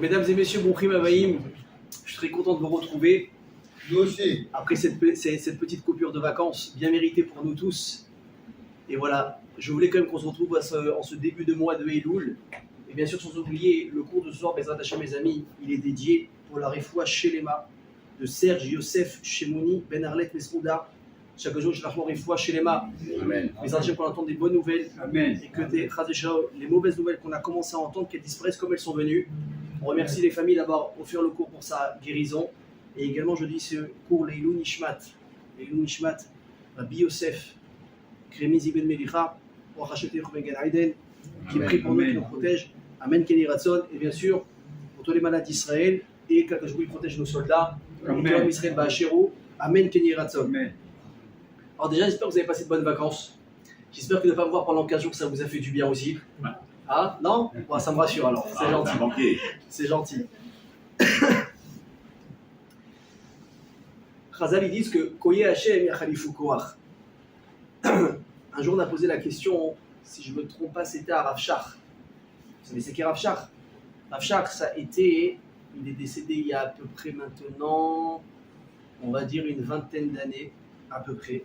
Mesdames et messieurs, bon prime Abaïm, je suis très content de vous retrouver. Nous aussi. Après cette petite coupure de vacances, bien méritée pour nous tous. Et voilà, je voulais quand même qu'on se retrouve en ce début de mois de Elul. Et bien sûr, sans oublier, le cours de ce soir, Bezrat Hashem, mes amis, il est dédié pour la Refoua Shelema de Serge Yosef Shemouni Ben Arlet Mesrouda. Chaque jour, je leur Refoua Shelema. Amen. Bezrat Hashem, qu'on entende des bonnes nouvelles. Amen. Et que les mauvaises nouvelles qu'on a commencé à entendre, qu'elles disparaissent comme elles sont venues. On remercie les familles d'avoir offert le cours pour sa guérison. Et également, je dis ce cours Leilou Nishmat. Leilou Nishmat, Rabbi Yosef, Kremiz Ibn Melicha, Rachet Ben Aiden, qui prie pour nous, qui nous protège. Amen, Kenny Ratson. Et bien sûr, pour tous les malades d'Israël, et que je vous protège nos soldats. Amen. Israël Ba'ashero. Amen, Kenny Ratson. Amen. Alors, déjà, j'espère que vous avez passé de bonnes vacances. J'espère que de ne pas me voir pendant 15 jours, ça vous a fait du bien aussi. Ouais. Ah, non ouais, ça me rassure alors. C'est gentil. C'est gentil. Chazal, ils disent que Koye Hashem Yachalifu Koach. Un jour, on a posé la question, si je ne me trompe pas, c'était à Rav Shach. Vous savez, c'est qui Rav Shach? Rav Shach, il est décédé il y a à peu près maintenant, on va dire une vingtaine d'années, à peu près.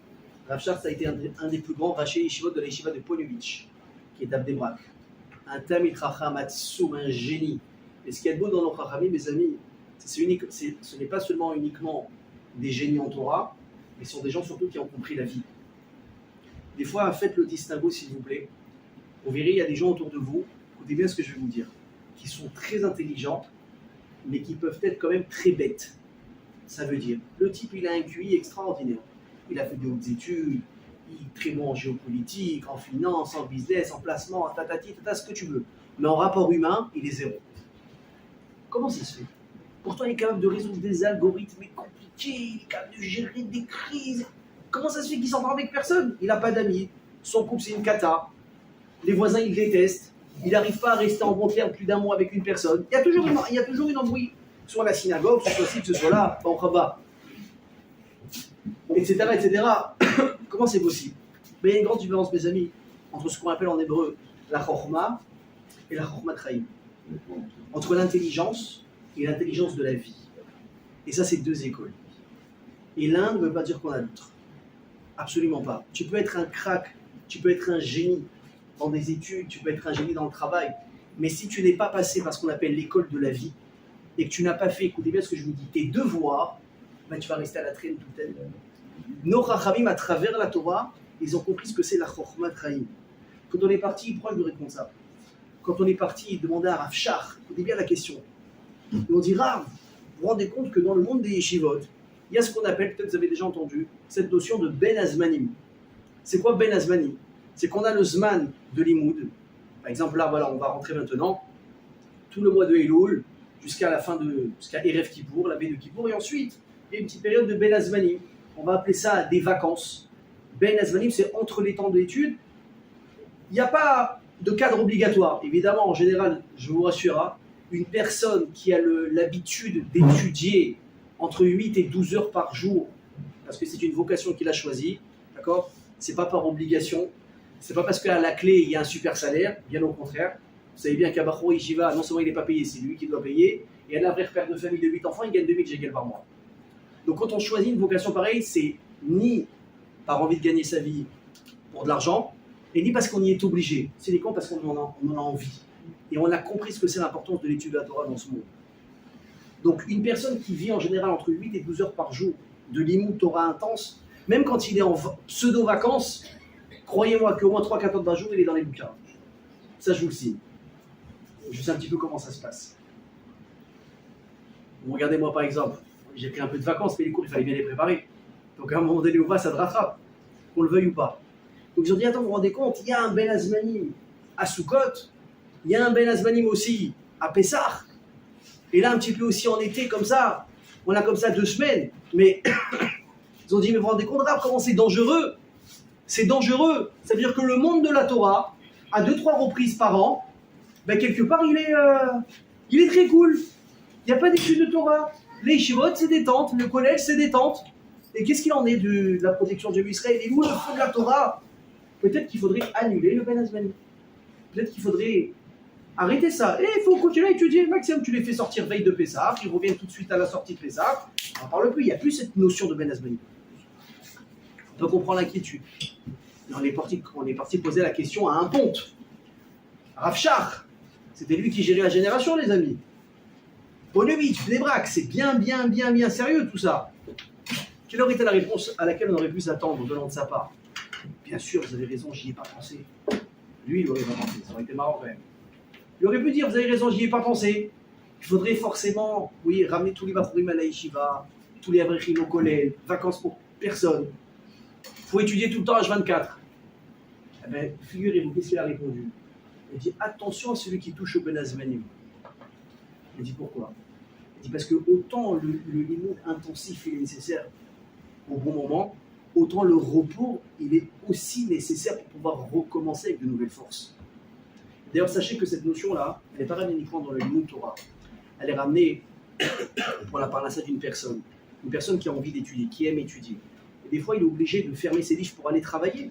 Rav Shach, ça a été un des plus grands rachés yeshivot de la yeshiva de Ponovitch, qui est d'Abdebrak. Un Tamid Chacham Atsoum, un génie. Et ce qu'il y a de beau dans nos Chachamim, mes amis, ce n'est pas seulement uniquement des génies en Torah, mais ce sont des gens surtout qui ont compris la vie. Des fois, faites le distinguo, s'il vous plaît. Vous verrez, il y a des gens autour de vous, écoutez bien ce que je vais vous dire, qui sont très intelligents, mais qui peuvent être quand même très bêtes. Ça veut dire, le type, il a un QI extraordinaire. Il a fait de hautes études, il est très bon en géopolitique, en finance, en business, en placement, en tatati, tata, ce que tu veux. Mais en rapport humain, il est zéro. Comment ça se fait? Pourtant, il est capable de résoudre des algorithmes compliqués, il est capable de gérer des crises. Comment ça se fait qu'il s'entend avec personne? Il n'a pas d'amis, son couple c'est une cata, les voisins ils le détestent, il n'arrive pas à rester en bon terme plus d'un mois avec une personne. Il y a toujours une embrouille, soit à la synagogue, soit ci, que ce soit là, en Rabat, etc. etc. Comment c'est possible? Mais il y a une grande différence, mes amis, entre ce qu'on appelle en hébreu la chorma et la chorma traïm. Entre l'intelligence et l'intelligence de la vie. Et ça, c'est deux écoles. Et l'un ne veut pas dire qu'on a l'autre. Absolument pas. Tu peux être un crack, tu peux être un génie dans des études, tu peux être un génie dans le travail, mais si tu n'es pas passé par ce qu'on appelle l'école de la vie, et que tu n'as pas fait, écoutez bien ce que je vous dis, tes devoirs, ben tu vas rester à la traîne toute ta vie. Nos Chachamim, à travers la Torah, ils ont compris ce que c'est la Chochma Traïm. Quand on est parti, pourquoi je me réponds ça? Quand on est parti demander à Rav Shach, écoutez bien la question. Et on dit, Rav, vous vous rendez compte que dans le monde des yeshivot, il y a ce qu'on appelle, peut-être vous avez déjà entendu, cette notion de Ben Azmanim. C'est quoi Ben Azmanim? C'est qu'on a le Zman de l'Imoud. Par exemple, là, voilà, on va rentrer maintenant, tout le mois de Elul, jusqu'à Erev Kippour, la veille de Kippour, et ensuite, il y a une petite période de Ben Azmanim. On va appeler ça des vacances. Ben Azmanim, c'est entre les temps d'études. Il n'y a pas de cadre obligatoire. Évidemment, en général, je vous rassure, une personne qui a l'habitude d'étudier entre 8 et 12 heures par jour, parce que c'est une vocation qu'il a choisie, d'accord? C'est pas par obligation, c'est pas parce qu'à la clé il y a un super salaire, bien au contraire. Vous savez bien qu'à Bachor Yeshiva, non seulement il n'est pas payé, c'est lui qui doit payer, et un vrai père de famille de 8 enfants, il gagne 2000 shekels par mois. Donc quand on choisit une vocation pareille, c'est ni par envie de gagner sa vie pour de l'argent, et ni parce qu'on y est obligé, c'est uniquement parce qu'on en a envie. Et on a compris ce que c'est l'importance de l'étude de la Torah dans ce monde. Donc une personne qui vit en général entre 8 et 12 heures par jour de l'imout Torah intense, même quand il est en pseudo-vacances, croyez-moi qu'au moins 3-4 heures par jour, il est dans les bouquins. Ça, je vous le signe. Je sais un petit peu comment ça se passe. Bon, regardez-moi par exemple, j'ai pris un peu de vacances, mais les cours, il fallait bien les préparer. Donc à un moment donné ou pas, ça te rattrape, qu'on le veuille ou pas. Donc ils ont dit, attends, vous vous rendez compte, il y a un Ben Azmanim à Sukkot, il y a un Ben Azmanim aussi à Pessah, et là un petit peu aussi en été, comme ça, on a comme ça 2 semaines, mais ils ont dit, mais vous vous rendez compte, comment c'est dangereux? C'est dangereux, ça veut dire que le monde de la Torah, à 2-3 reprises par an, ben quelque part il est très cool, il n'y a pas d'études de Torah, les yeshivot c'est détente, le collège c'est détente, et qu'est-ce qu'il en est de la protection de Israël? Et où le feu de la Torah? Peut-être qu'il faudrait annuler le Ben Azmanim. Peut-être qu'il faudrait arrêter ça. Et il faut continuer à étudier. Maximum, tu les fais sortir veille de Pessah, ils reviennent tout de suite à la sortie de Pessah. On n'en parle plus, il n'y a plus cette notion de Ben Azmani. Donc on prend l'inquiétude. On est parti poser la question à un ponte. Rav Shach, c'était lui qui gérait la génération, les amis. Ponovitch, Bnei-Brak, c'est bien sérieux tout ça. Quelle aurait été la réponse à laquelle on aurait pu s'attendre venant de sa part? Bien sûr, vous avez raison, j'y ai pas pensé. Lui, il n'aurait pas pensé, ça aurait été marrant quand même. Il aurait pu dire, vous avez raison, j'y ai pas pensé. Il faudrait forcément, oui, ramener tous les Bachurim à la Yeshiva, tous les Avrechim au collège, vacances pour personne. Il faut étudier tout le temps H24. Eh bien, figurez-vous, qu'est-ce qu'il a répondu? Il dit, attention à celui qui touche au Ben Azmanim. Il dit, pourquoi? Il dit, parce que autant le limoud intensif il est nécessaire au bon moment, autant le repos, il est aussi nécessaire pour pouvoir recommencer avec de nouvelles forces. D'ailleurs, sachez que cette notion-là, elle n'est pas ramenée uniquement dans le limoud Torah. Elle est ramenée pour la parnassa d'une personne. Une personne qui a envie d'étudier, qui aime étudier. Et des fois, il est obligé de fermer ses livres pour aller travailler.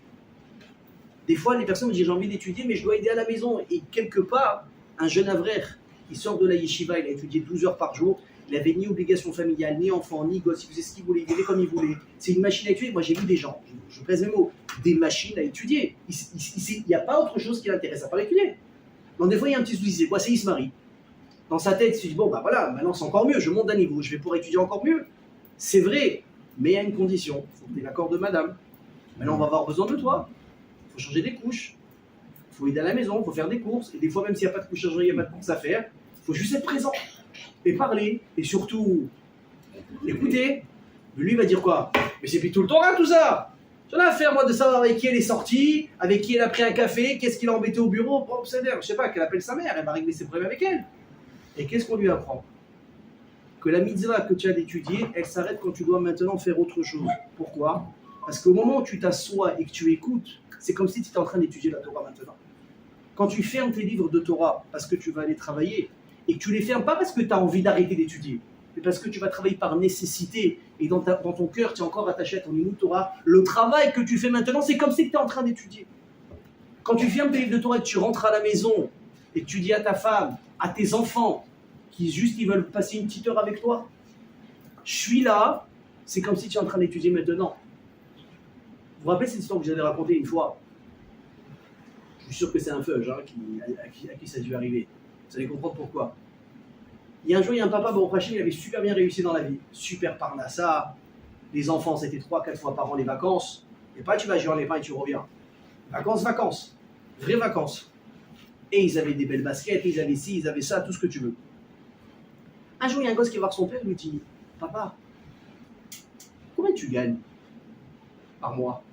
Des fois, les personnes me disent, j'ai envie d'étudier, mais je dois aider à la maison. Et quelque part, un jeune avraire qui sort de la yeshiva, il a étudié 12 heures par jour, il n'avait ni obligation familiale, ni enfant, ni gosse, il faisait ce qu'il voulait, il vivait comme il voulait. C'est une machine à étudier. Moi, j'ai vu des gens, je pèse mes mots, des machines à étudier. Il n'y a pas autre chose qui l'intéresse à part étudier. Donc des fois, il y a un petit souci, c'est quoi? C'est il se marie. Dans sa tête, il se dit, bon, bah voilà, maintenant c'est encore mieux, je monte d'un niveau, je vais pouvoir étudier encore mieux. C'est vrai, mais il y a une condition, il faut que tu aies l'accord de madame. Maintenant, on va avoir besoin de toi. Il faut changer des couches, il faut aider à la maison, il faut faire des courses. Et des fois, même s'il n'y a pas de couches à changer, il n'y a pas de courses à faire, il faut juste être présent et parler. Et surtout, écouter. Mais lui, il va dire quoi? Mais c'est plus tout le temps là, tout ça. J'en ai à faire, moi, de savoir avec qui elle est sortie, avec qui elle a pris un café, qu'est-ce qu'il a embêté au bureau. Bon, c'est-à-dire, je sais pas, qu'elle appelle sa mère, elle va régler ses problèmes avec elle. Et qu'est-ce qu'on lui apprend? Que la mitzvah que tu as d'étudier, elle s'arrête quand tu dois maintenant faire autre chose. Pourquoi? Parce qu'au moment où tu t'assois et que tu écoutes, c'est comme si tu étais en train d'étudier la Torah maintenant. Quand tu fermes tes livres de Torah parce que tu vas aller travailler, et que tu les fermes pas parce que tu as envie d'arrêter d'étudier, mais parce que tu vas travailler par nécessité, et dans ton cœur, tu es encore attaché à ton limoud Torah, le travail que tu fais maintenant, c'est comme si tu étais en train d'étudier. Quand tu fermes tes livres de Torah et que tu rentres à la maison, et que tu dis à ta femme, à tes enfants, ils veulent passer une petite heure avec toi, je suis là, c'est comme si tu es en train d'étudier maintenant. Vous vous rappelez cette histoire que j'avais racontée une fois? Je suis sûr que c'est un feuge à qui ça a dû arriver. Vous allez comprendre pourquoi. Il y a un jour, il y a un papa, bon, il avait super bien réussi dans la vie. Super parnassa. Les enfants, c'était 3-4 fois par an les vacances. Et pas tu vas jouer en épin et tu reviens. Vacances. Vraies vacances. Et ils avaient des belles baskets, ils avaient ci, ils avaient ça, tout ce que tu veux. Un jour, il y a un gosse qui va voir son père et lui dit, papa, combien tu gagnes par mois?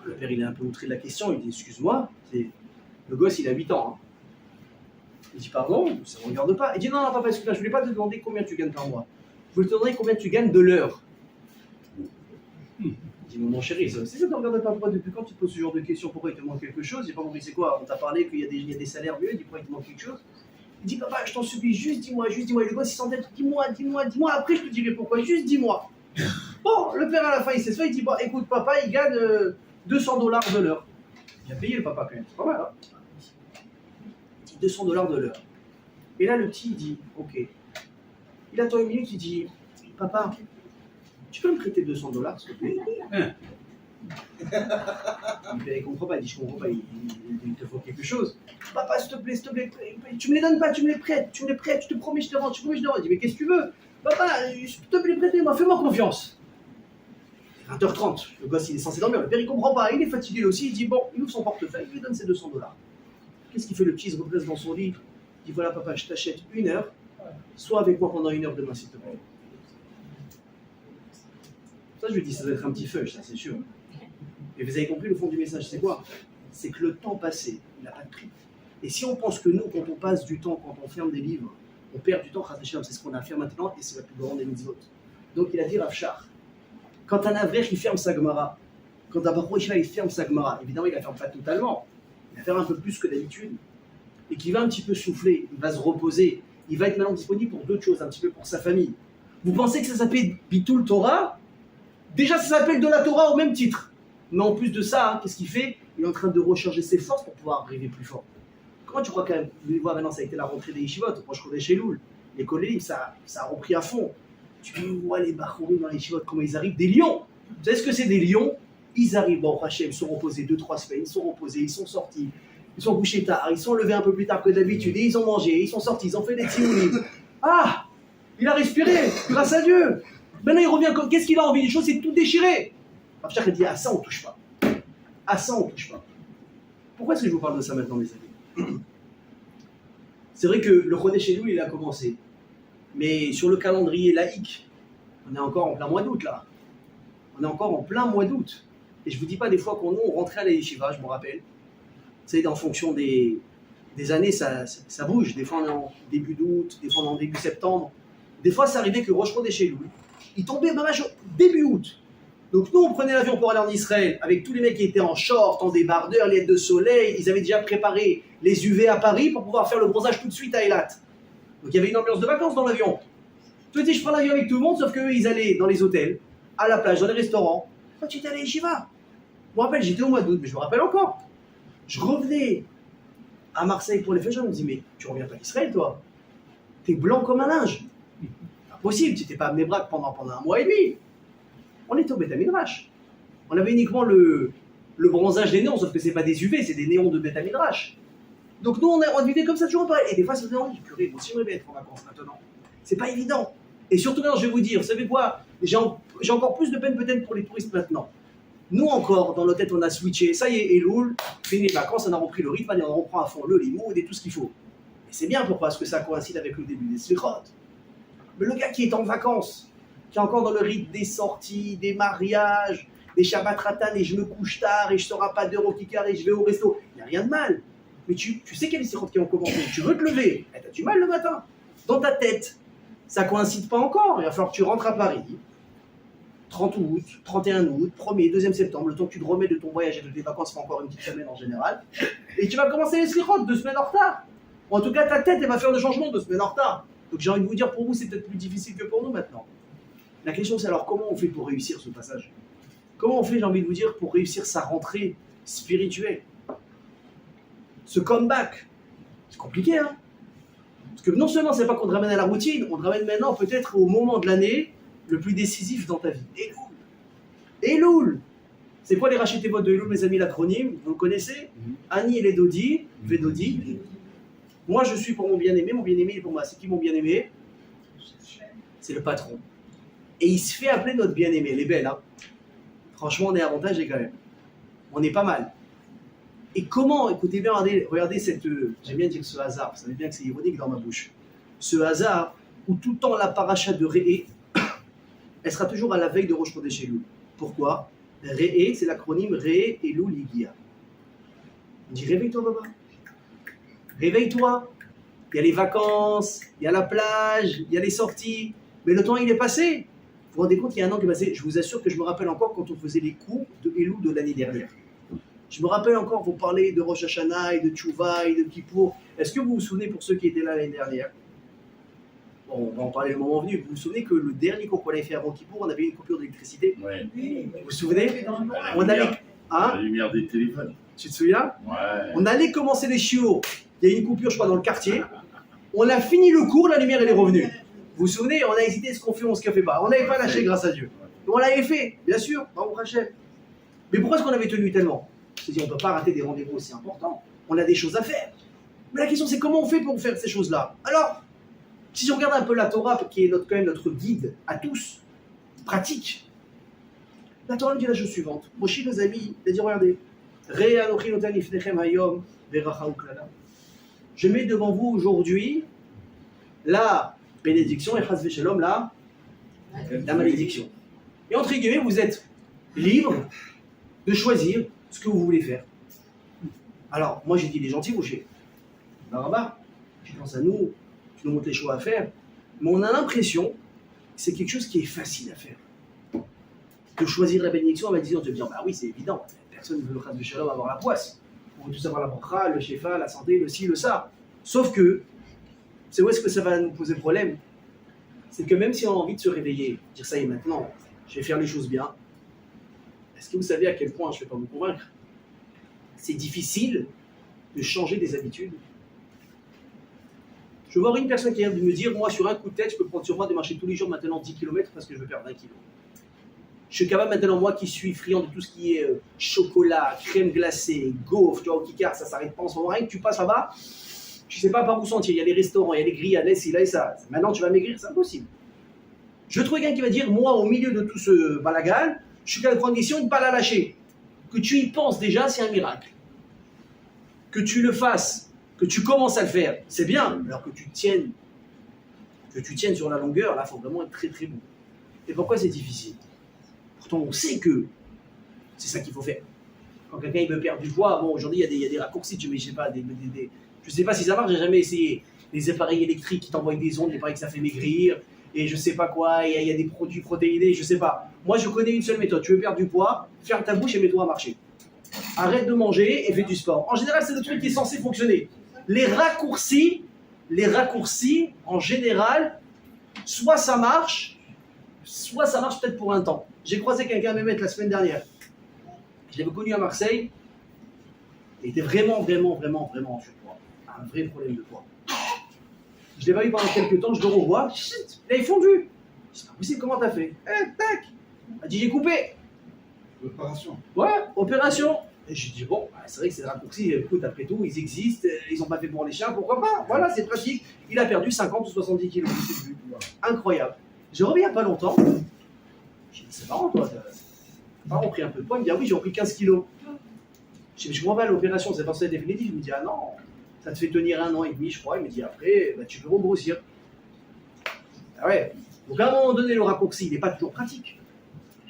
Le père, il est un peu outré de la question, il dit, excuse-moi, le gosse, il a 8 ans. Hein. Il dit, pardon, ça ne me regarde pas. Il dit, non, papa, excuse-moi, je ne voulais pas te demander combien tu gagnes par mois. Je voulais te demander combien tu gagnes de l'heure. Il dit, mon chéri, si ça ne te regarde pas, pourquoi depuis quand tu te poses ce genre de questions? Pourquoi il te manque quelque chose? J'ai pas compris, c'est quoi? On t'a parlé qu'il y a des salaires mieux, il dit, pourquoi il te manque quelque chose? Il dit, papa, je t'en supplie, juste dis-moi. Et le gosse, il s'entête, dis-moi. Après, je te dirai pourquoi, juste dis-moi. Bon, le père, à la fin, il s'assoit, il dit, bon, écoute, papa, il gagne $200 de l'heure. Il a payé le papa quand même, c'est pas mal, hein? Il dit $200 de l'heure. Et là, le petit, il dit, ok. Il attend une minute, il dit, papa, tu peux me prêter $200, s'il te plaît? Il comprend pas, il dit, je comprends pas, il te faut quelque chose. Papa, s'il te plaît, tu me les donnes pas, tu me les prêtes, je te promets, je te rends. Il dit, mais qu'est-ce que tu veux? Papa, s'il te plaît, prêtez-moi, fais-moi confiance. 20h30, le gosse il est censé dormir, le père il comprend pas, il est fatigué lui aussi, il dit bon, il ouvre son portefeuille, il lui donne ses $200. Qu'est-ce qu'il fait le petit? Il se redresse dans son lit, il dit voilà papa, je t'achète 1 heure, sois avec moi pendant 1 heure demain s'il te plaît. Ça je lui dis, ça doit être un petit feuge, ça c'est sûr. Et vous avez compris le fond du message, c'est quoi? C'est que le temps passé, il n'a pas de prix. Et si on pense que nous, quand on passe du temps, quand on ferme des livres, on perd du temps, c'est ce qu'on a à faire maintenant et c'est la plus grande des mitzvot. Donc il a dit Rav Shach, quand un avraire il ferme sa Gemara, quand un Baruch il ferme sa Gemara, évidemment il ne la ferme pas totalement, il va faire un peu plus que d'habitude, et qu'il va un petit peu souffler, il va se reposer, il va être maintenant disponible pour d'autres choses, un petit peu pour sa famille. Vous pensez que ça s'appelle Bitul Torah? Déjà ça s'appelle de la Torah au même titre. Mais en plus de ça, qu'est-ce qu'il fait? il est en train de recharger ses forces pour pouvoir arriver plus fort. Comment tu crois quand même, maintenant ça a été la rentrée des yeshivot, moi je connais chez Loul, les collègues, ça a repris à fond. Tu vois les bachorim dans les yeshivot, comment ils arrivent, des lions. Vous savez ce que c'est des lions? Ils arrivent, bon, Hachem, ils sont reposés 2-3 semaines, ils sont reposés, ils sont sortis, ils sont couchés tard, ils sont levés un peu plus tard que d'habitude, et ils ont mangé, ils sont sortis, ils ont fait des tziounim. Ah, il a respiré, grâce à Dieu. Maintenant il revient, qu'est-ce qu'il a envie? Les choses, c'est tout déchiré. Après, il dit, à ça on touche pas. À ça on touche pas. Pourquoi est-ce que je vous parle de ça maintenant, mes amis? C'est vrai que le Chodesh Elul, il a commencé. Mais sur le calendrier laïque, on est encore en plein mois d'août, là. On est encore en plein mois d'août. Et je ne vous dis pas des fois qu'on rentrait à la yeshiva, je me rappelle. Vous savez, en fonction des années, ça bouge. Des fois, on est en début d'août, des fois, on est en début septembre. Des fois, ça arrivait que Rosh Chodesh Elul, il tombait début août. Donc nous, on prenait l'avion pour aller en Israël avec tous les mecs qui étaient en short, en débardeur, lunettes de soleil. Ils avaient déjà préparé les UV à Paris pour pouvoir faire le bronzage tout de suite à Eilat. Donc il y avait une ambiance de vacances dans l'avion. Tu te dis, je prends l'avion avec tout le monde, sauf qu'eux, ils allaient dans les hôtels, à la plage, dans les restaurants. Toi, tu étais à l'Yeshiva. Je me rappelle, j'étais au mois d'août, mais je me rappelle encore. Je revenais à Marseille pour les fêtes, je me dis, mais tu reviens pas d'Israël, toi? T'es blanc comme un linge. Pas possible, tu n'étais pas à Bnei-Brak pendant un mois et demi. On était au Beth Midrash. On avait uniquement le bronzage des néons, sauf que c'est pas des UV, c'est des néons de Beth Midrash. Donc nous, on vivait comme ça toujours pareil. Et des fois, ça faisait envie, purée, moi aussi j'aimerais bien être en vacances maintenant. C'est pas évident. Et surtout maintenant, je vais vous dire, vous savez quoi? J'ai encore plus de peine peut-être pour les touristes maintenant. Nous encore, dans nos têtes, on a switché. Ça y est, Elul, fini les vacances, on a repris le rythme, allez, on reprend à fond le limoud et tout ce qu'il faut. Et c'est bien, pourquoi? Parce que ça coïncide avec le début des slichot. Mais le gars qui est en vacances, qui est encore dans le rythme des sorties, des mariages, des Shabbat Ratan, et je me couche tard, et je ne sors pas d'euro Kikar, et je vais au resto. Il n'y a rien de mal. Mais tu sais qu'il y a des sirops qui ont commencé. Tu veux te lever, tu as du mal le matin. Dans ta tête, ça ne coïncide pas encore. Il va falloir que tu rentres à Paris. 30 août, 31 août, 1er, 2e septembre, le temps que tu te remets de ton voyage et de tes vacances, c'est encore une petite semaine en général. Et tu vas commencer les slichot 2 semaines en retard. En tout cas, ta tête, elle va faire le changement 2 semaines en retard. Donc j'ai envie de vous dire, pour vous, c'est peut-être plus difficile que pour nous maintenant. La question, c'est alors comment on fait pour réussir ce passage? Comment on fait, j'ai envie de vous dire, pour réussir sa rentrée spirituelle? Ce comeback, c'est compliqué, hein? Parce que non seulement c'est pas qu'on te ramène à la routine, on te ramène maintenant peut-être au moment de l'année le plus décisif dans ta vie. Elul. C'est quoi les rachetés votes de Elul, mes amis, l'acronyme? Vous le connaissez? Ani et les Dodi, Vedodi. Moi, je suis pour mon bien-aimé il est pour moi. C'est qui mon bien-aimé? C'est le patron. Et il se fait appeler notre bien-aimé. Elle est belle, hein? Franchement, on est avantagé quand même. On est pas mal. Et comment, écoutez bien, regardez cette... j'aime bien dire ce hasard, vous savez bien que c'est ironique dans ma bouche. Ce hasard où tout le temps la paracha de Réé, elle sera toujours à la veille de Rosh Chodesh Elul. Pourquoi? Réé, c'est l'acronyme Réé Elul Igia. On dit réveille-toi, Baba. Réveille-toi. Il y a les vacances, il y a la plage, il y a les sorties. Mais le temps, il est passé. Vous vous rendez compte, il y a un an qui est passé. Je vous assure que je me rappelle encore quand on faisait les cours de Elul de l'année dernière. Je me rappelle encore, vous parlez de Rosh Hashanah et de Tchouva et de Kippour. Est-ce que vous vous souvenez, pour ceux qui étaient là l'année dernière, bon, on va en parler le moment venu, vous vous souvenez que le dernier cours qu'on avait fait avant Kippour, on avait une coupure d'électricité? Oui. Vous vous souvenez? On avait la lumière des téléphones. Tu te souviens? Ouais. On allait commencer les chiots, il y a eu une coupure, je crois, dans le quartier. On a fini le cours, la lumière, elle est revenue. Vous vous souvenez? On a hésité, ce qu'on fait, on se fait pas. On n'avait pas lâché, grâce à Dieu. Et on l'avait fait, bien sûr, bravo Rachel. Mais pourquoi est-ce qu'on avait tenu tellement? Je dis, on ne peut pas rater des rendez-vous aussi importants. On a des choses à faire. Mais la question, c'est comment on fait pour faire ces choses-là? Alors, si on regarde un peu la Torah, qui est quand même notre guide à tous, pratique, la Torah nous dit la chose suivante. Moshi, nos amis, il a dit, regardez, je mets devant vous aujourd'hui la bénédiction et chas v'shalom, la malédiction. Et entre guillemets, vous êtes libre de choisir ce que vous voulez faire. Alors, moi j'ai dit les gentils, Moshe. Baraba, tu penses à nous, tu nous montres les choix à faire, mais on a l'impression que c'est quelque chose qui est facile à faire. De choisir la bénédiction, on va dire, bah oui, c'est évident, personne ne veut le chas v'shalom avoir la poisse. On veut tous avoir la bracha, le shefa, la santé, le ci, le ça. Sauf que, c'est où est-ce que ça va nous poser problème? C'est que même si on a envie de se réveiller, dire ça y est maintenant, je vais faire les choses bien, est-ce que vous savez à quel point je ne vais pas vous convaincre? c'est difficile de changer des habitudes. Je vois une personne qui vient de me dire, moi sur un coup de tête, je peux prendre sur moi de marcher tous les jours maintenant 10 km parce que je veux perdre 1 kg. Je suis capable maintenant, moi qui suis friand de tout ce qui est chocolat, crème glacée, gaufre, tu vois, au Kikar, ça s'arrête pas en ce moment, rien que tu passes là-bas, tu sais pas par où sentir, il y a les restaurants, il y a les grillades, là et ça. Maintenant tu vas maigrir, c'est impossible. Je trouve quelqu'un qui va dire, moi au milieu de tout ce balagan, je suis capable de prendre une décision et de ne pas la lâcher. Que tu y penses déjà, c'est un miracle. Que tu le fasses, que tu commences à le faire, c'est bien. Alors que tu tiennes sur la longueur, là, il faut vraiment être très très bon. Et pourquoi c'est difficile? Pourtant, on sait que c'est ça qu'il faut faire. Quand quelqu'un il veut perdre du poids, bon, aujourd'hui, il y a des raccourcis, mais je ne sais pas si ça marche, j'ai jamais essayé. Les appareils électriques qui t'envoient des ondes, il paraît que ça fait maigrir, et je sais pas quoi, il y a des produits protéinés, je sais pas. Moi, je connais une seule méthode. Tu veux perdre du poids, ferme ta bouche et mets-toi à marcher. Arrête de manger et fais du sport. En général, c'est le truc qui est censé fonctionner. Les raccourcis, en général, soit ça marche peut-être pour un temps. J'ai croisé quelqu'un à Mehmet la semaine dernière. Je l'avais connu à Marseille. Il était vraiment en surpoids. Un vrai problème de poids. Je l'ai pas vu pendant quelques temps, je le revois. Là, il est fondu. C'est pas possible, comment t'as fait? Tac. Il m'a dit, j'ai coupé. Opération. Ouais, opération. Et j'ai dit, bon, c'est vrai que c'est raccourci, écoute, après tout, ils existent, ils n'ont pas fait pour les chiens, pourquoi pas? Voilà, c'est pratique. Il a perdu 50 ou 70 kilos. Incroyable. J'ai revu il n'y a pas longtemps. J'ai dit, c'est marrant, toi, t'as pas repris un peu de poids? Il me dit, ah oui, j'ai repris 15 kilos. J'ai dit, je comprends pas, l'opération, c'est pas ça définitif. Il me dit, ah non, ça te fait tenir 1 an et demi, je crois. Il me dit, après, bah, tu peux regrossir. Ah ouais. Donc à un moment donné, le raccourci, il n'est pas toujours pratique.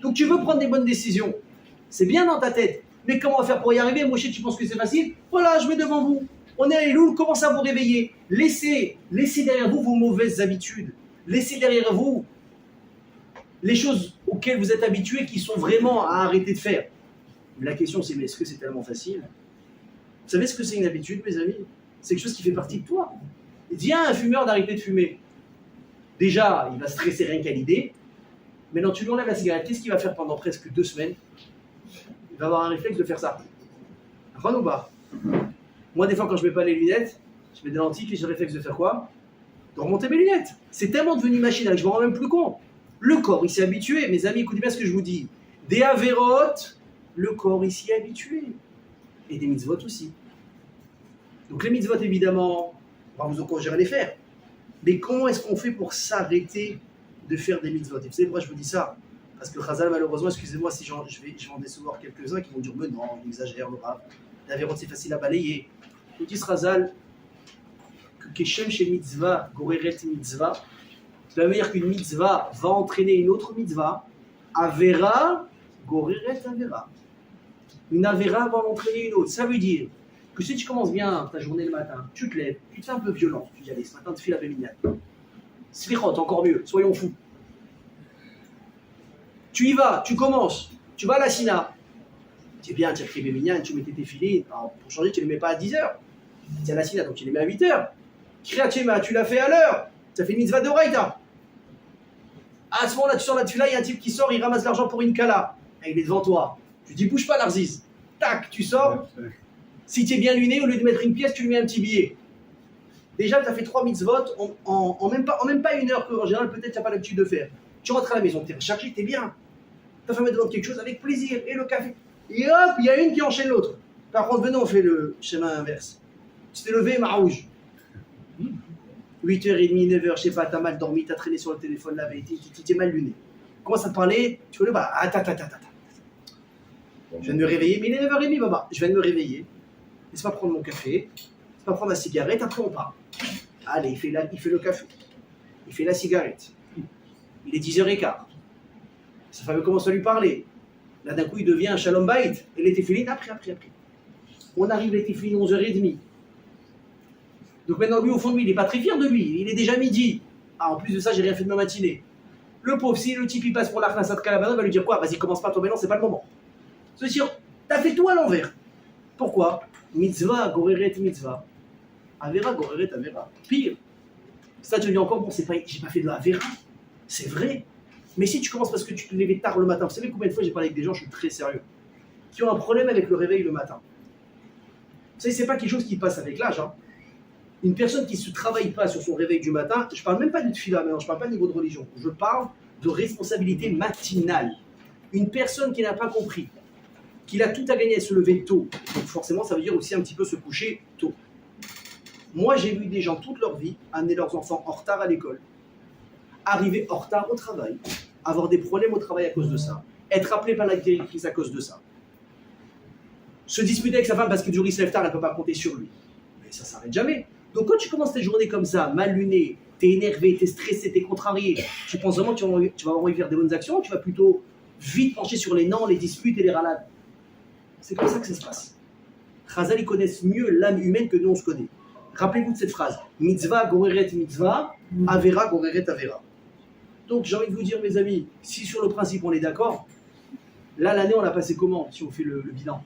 Donc tu veux prendre des bonnes décisions. C'est bien dans ta tête. Mais comment faire pour y arriver? Moshe, tu penses que c'est facile? Voilà, je mets devant vous. On est à Elul, commencez à vous réveiller. Laissez derrière vous vos mauvaises habitudes. Laissez derrière vous les choses auxquelles vous êtes habitués qui sont vraiment à arrêter de faire. Mais la question c'est, mais est-ce que c'est tellement facile? Vous savez ce que c'est une habitude, mes amis? C'est quelque chose qui fait partie de toi. Dis à un fumeur d'arrêter de fumer. Déjà, il va stresser rien qu'à l'idée. Maintenant, tu lui enlèves la cigarette. Qu'est-ce qu'il va faire pendant presque 2 semaines? Il va avoir un réflexe de faire ça. Ron ou pas? Moi, des fois, quand je mets pas les lunettes, je mets des lentilles, puis j'ai le réflexe de faire quoi? De remonter mes lunettes. C'est tellement devenu machinal que je me rends même plus compte. Le corps, il s'est habitué. Mes amis, écoutez bien ce que je vous dis. Des avérotes, le corps, il s'y est habitué. Et des mitzvot aussi. Donc les mitzvot, évidemment, on va vous encourager à les faire. Mais comment est-ce qu'on fait pour s'arrêter de faire des mitzvot? Et vous savez pourquoi je vous dis ça? Parce que Chazal, malheureusement, excusez-moi si je vais en décevoir quelques-uns qui vont dire mais non, on exagère, le rap. L'avérote, c'est facile à balayer. Nous dit Chazal que Keshem chez mitzvah, goreret mitzvah, ça veut dire qu'une mitzvah va entraîner une autre mitzvah. Avera, goreret avera. Une avera va entraîner une autre. Ça veut dire que si tu commences bien ta journée le matin, tu te lèves, tu te fais un peu violent, tu dis allez, ce matin tu fais la bémignane. Slichot, encore mieux, soyons fous. Tu y vas, tu commences, tu vas à la Sina. Tu es bien, tu as pris bémignane, tu mets tes filets. Alors, pour changer, tu ne les mets pas à 10h. Tu es à la Sina, donc tu les mets à 8h. Kriyat Shema, tu l'as fait à l'heure. Tu as fait une mitzvah de Raïta. À ce moment-là, tu sors la tefila, il y a un type qui sort, il ramasse l'argent pour une kala. Et il est devant toi. Tu dis bouge pas, Narcisse. Tac, tu sors. Si tu es bien luné, au lieu de mettre une pièce, tu lui mets un petit billet. Déjà, tu as fait 3 mitzvot en même pas 1 heure que, en général, peut-être tu n'as pas l'habitude de faire. Tu rentres à la maison, tu es rechargé, tu es bien. Ta femme demande quelque chose avec plaisir, et le café. Et hop, il y a une qui enchaîne l'autre. Par contre, venez, on fait le schéma inverse. Tu t'es levé, marouge. 8h30, 9h, je sais pas, t'as mal dormi, t'as traîné sur le téléphone la veille, t'es mal luné. Commence à te parler, tu veux le bah, attends. Je viens de me réveiller, mais il est 9h30, baba. Je viens de me réveiller. Laisse-moi prendre mon café, laisse-moi prendre la cigarette, après on part. Allez, il fait le café. Il fait la cigarette. Il est 10h15. Sa femme commence à lui parler. Là, d'un coup, il devient un shalom bayit. Et les téfilines, après. On arrive les téfilines 11h30. Donc maintenant, lui, au fond de lui, il n'est pas très fier de lui. Il est déjà midi. Ah, en plus de ça, j'ai rien fait de ma matinée. Le pauvre, si le type, il passe pour l'Arnasat Kalabana, il va lui dire quoi? Vas-y, commence pas toi maintenant, c'est pas le moment. C'est sûr, t'as fait tout à l'envers. Pourquoi? Mitzvah, goreret, mitzvah. Avera, goreret, avera. Pire. Ça, tu dis encore, bon, j'ai pas fait de la avera. C'est vrai. Mais si tu commences parce que tu te lèves tard le matin, vous savez combien de fois j'ai parlé avec des gens, je suis très sérieux, qui ont un problème avec le réveil le matin. savez, c'est pas quelque chose qui passe avec l'âge. Hein. Une personne qui ne se travaille pas sur son réveil du matin, je parle même pas de tefila maintenant, je parle pas de niveau de religion, je parle de responsabilité matinale. Une personne qui n'a pas compris qu'il a tout à gagner à se lever tôt, donc forcément ça veut dire aussi un petit peu se coucher tôt. Moi j'ai vu des gens toute leur vie amener leurs enfants en retard à l'école, arriver en retard au travail, avoir des problèmes au travail à cause de ça, être appelé par la directrice à cause de ça, se disputer avec sa femme parce que du jour il se lève tard, elle ne peut pas compter sur lui. Mais ça ne s'arrête jamais. Donc quand tu commences tes journées comme ça, mal luné, t'es énervé, t'es stressé, t'es contrarié, tu penses vraiment que tu vas avoir envie de faire des bonnes actions, ou tu vas plutôt vite pencher sur les non, les disputes et les ralades. C'est comme ça que ça se passe. Chazal, ils connaissent mieux l'âme humaine que nous on se connaît. Rappelez-vous de cette phrase, mitzvah goreret mitzvah, avera goreret avera. Donc j'ai envie de vous dire mes amis, si sur le principe on est d'accord, là l'année on l'a passé comment si on fait le bilan?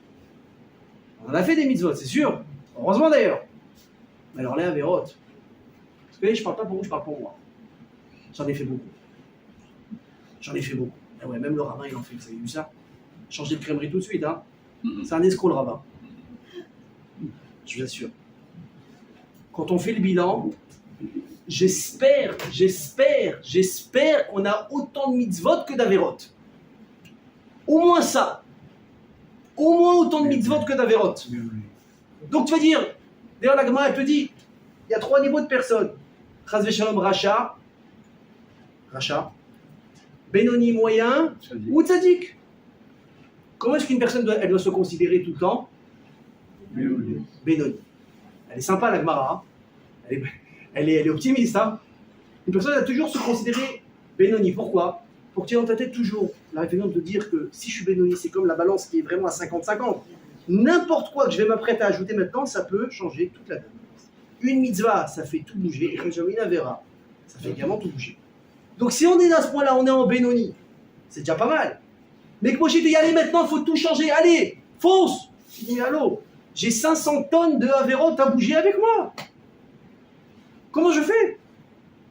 On en a fait des mitzvot, c'est sûr, heureusement d'ailleurs. Mais alors les avérotes, parce que je ne parle pas pour vous, je parle pour moi. J'en ai fait beaucoup. Ah ouais, même le rabbin il en fait, vous avez vu ça? Changer de crèmerie tout de suite, hein. C'est un escroc le rabbin. Je vous assure. Quand on fait le bilan, j'espère qu'on a autant de mitzvot que d'avérotes. Au moins ça. Au moins autant de mitzvot que d'avérotes. Donc tu vas dire, d'ailleurs la Gemara elle te dit, il y a 3 niveaux de personnes. Chas v'shalom Racha, Benoni moyen ou Tzadik. Comment est-ce qu'une personne doit se considérer tout le temps? Benoni. Elle est sympa la Gemara. Hein. Elle est optimiste. Hein. Une personne doit toujours se considérer Benoni. Pourquoi? Pour que tu aies dans ta tête toujours la réflexion de dire que si je suis Benoni, c'est comme la balance qui est vraiment à 50-50. N'importe quoi que je vais m'apprêter à ajouter maintenant, ça peut changer toute la donne. Une mitzvah, ça fait tout bouger, et une avera, ça fait également tout bouger. Donc si on est à ce point-là, on est en Benoni, c'est déjà pas mal. Mais que moi j'ai dit, allez maintenant, il faut tout changer, allez, fonce. Je dis, allô, j'ai 500 tonnes de avérotes à bouger avec moi. Comment je fais?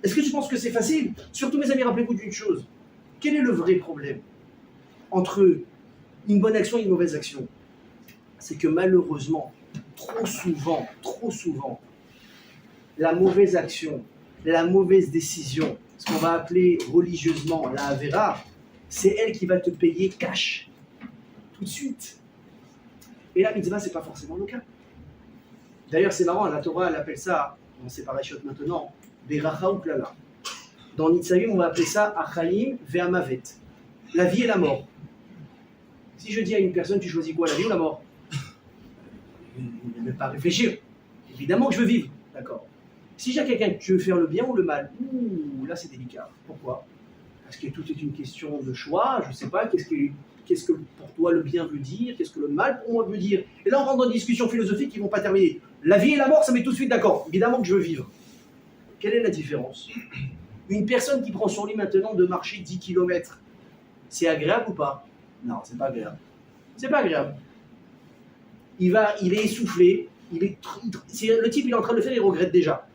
Est-ce que tu penses que c'est facile? Surtout mes amis, rappelez-vous d'une chose. Quel est le vrai problème entre une bonne action et une mauvaise action? C'est que malheureusement, trop souvent, la mauvaise action, la mauvaise décision, ce qu'on va appeler religieusement la Avera, c'est elle qui va te payer cash, tout de suite. Et la mitzvah, ce n'est pas forcément le cas. D'ailleurs, c'est marrant, la Torah, elle appelle ça, dans ses parachutes maintenant, Beracha ou Klala. Dans Nitzavim, on va appeler ça Achaim ve'amavet, la vie et la mort. Si je dis à une personne, tu choisis quoi, la vie ou la mort? Il ne va pas réfléchir. Évidemment que je veux vivre, d'accord. Si j'ai quelqu'un que tu veux faire le bien ou le mal, là c'est délicat. Pourquoi? Parce que tout est une question de choix, je ne sais pas, qu'est-ce que pour toi le bien veut dire, qu'est-ce que le mal pour moi veut dire. Et là on rentre dans des discussions philosophiques qui ne vont pas terminer. La vie et la mort, ça met tout de suite d'accord. Évidemment que je veux vivre. Quelle est la différence? Une personne qui prend sur lui maintenant de marcher 10 km, c'est agréable ou pas? Non, c'est pas agréable. C'est pas agréable. Il est essoufflé, le type il est en train de le faire, il regrette déjà.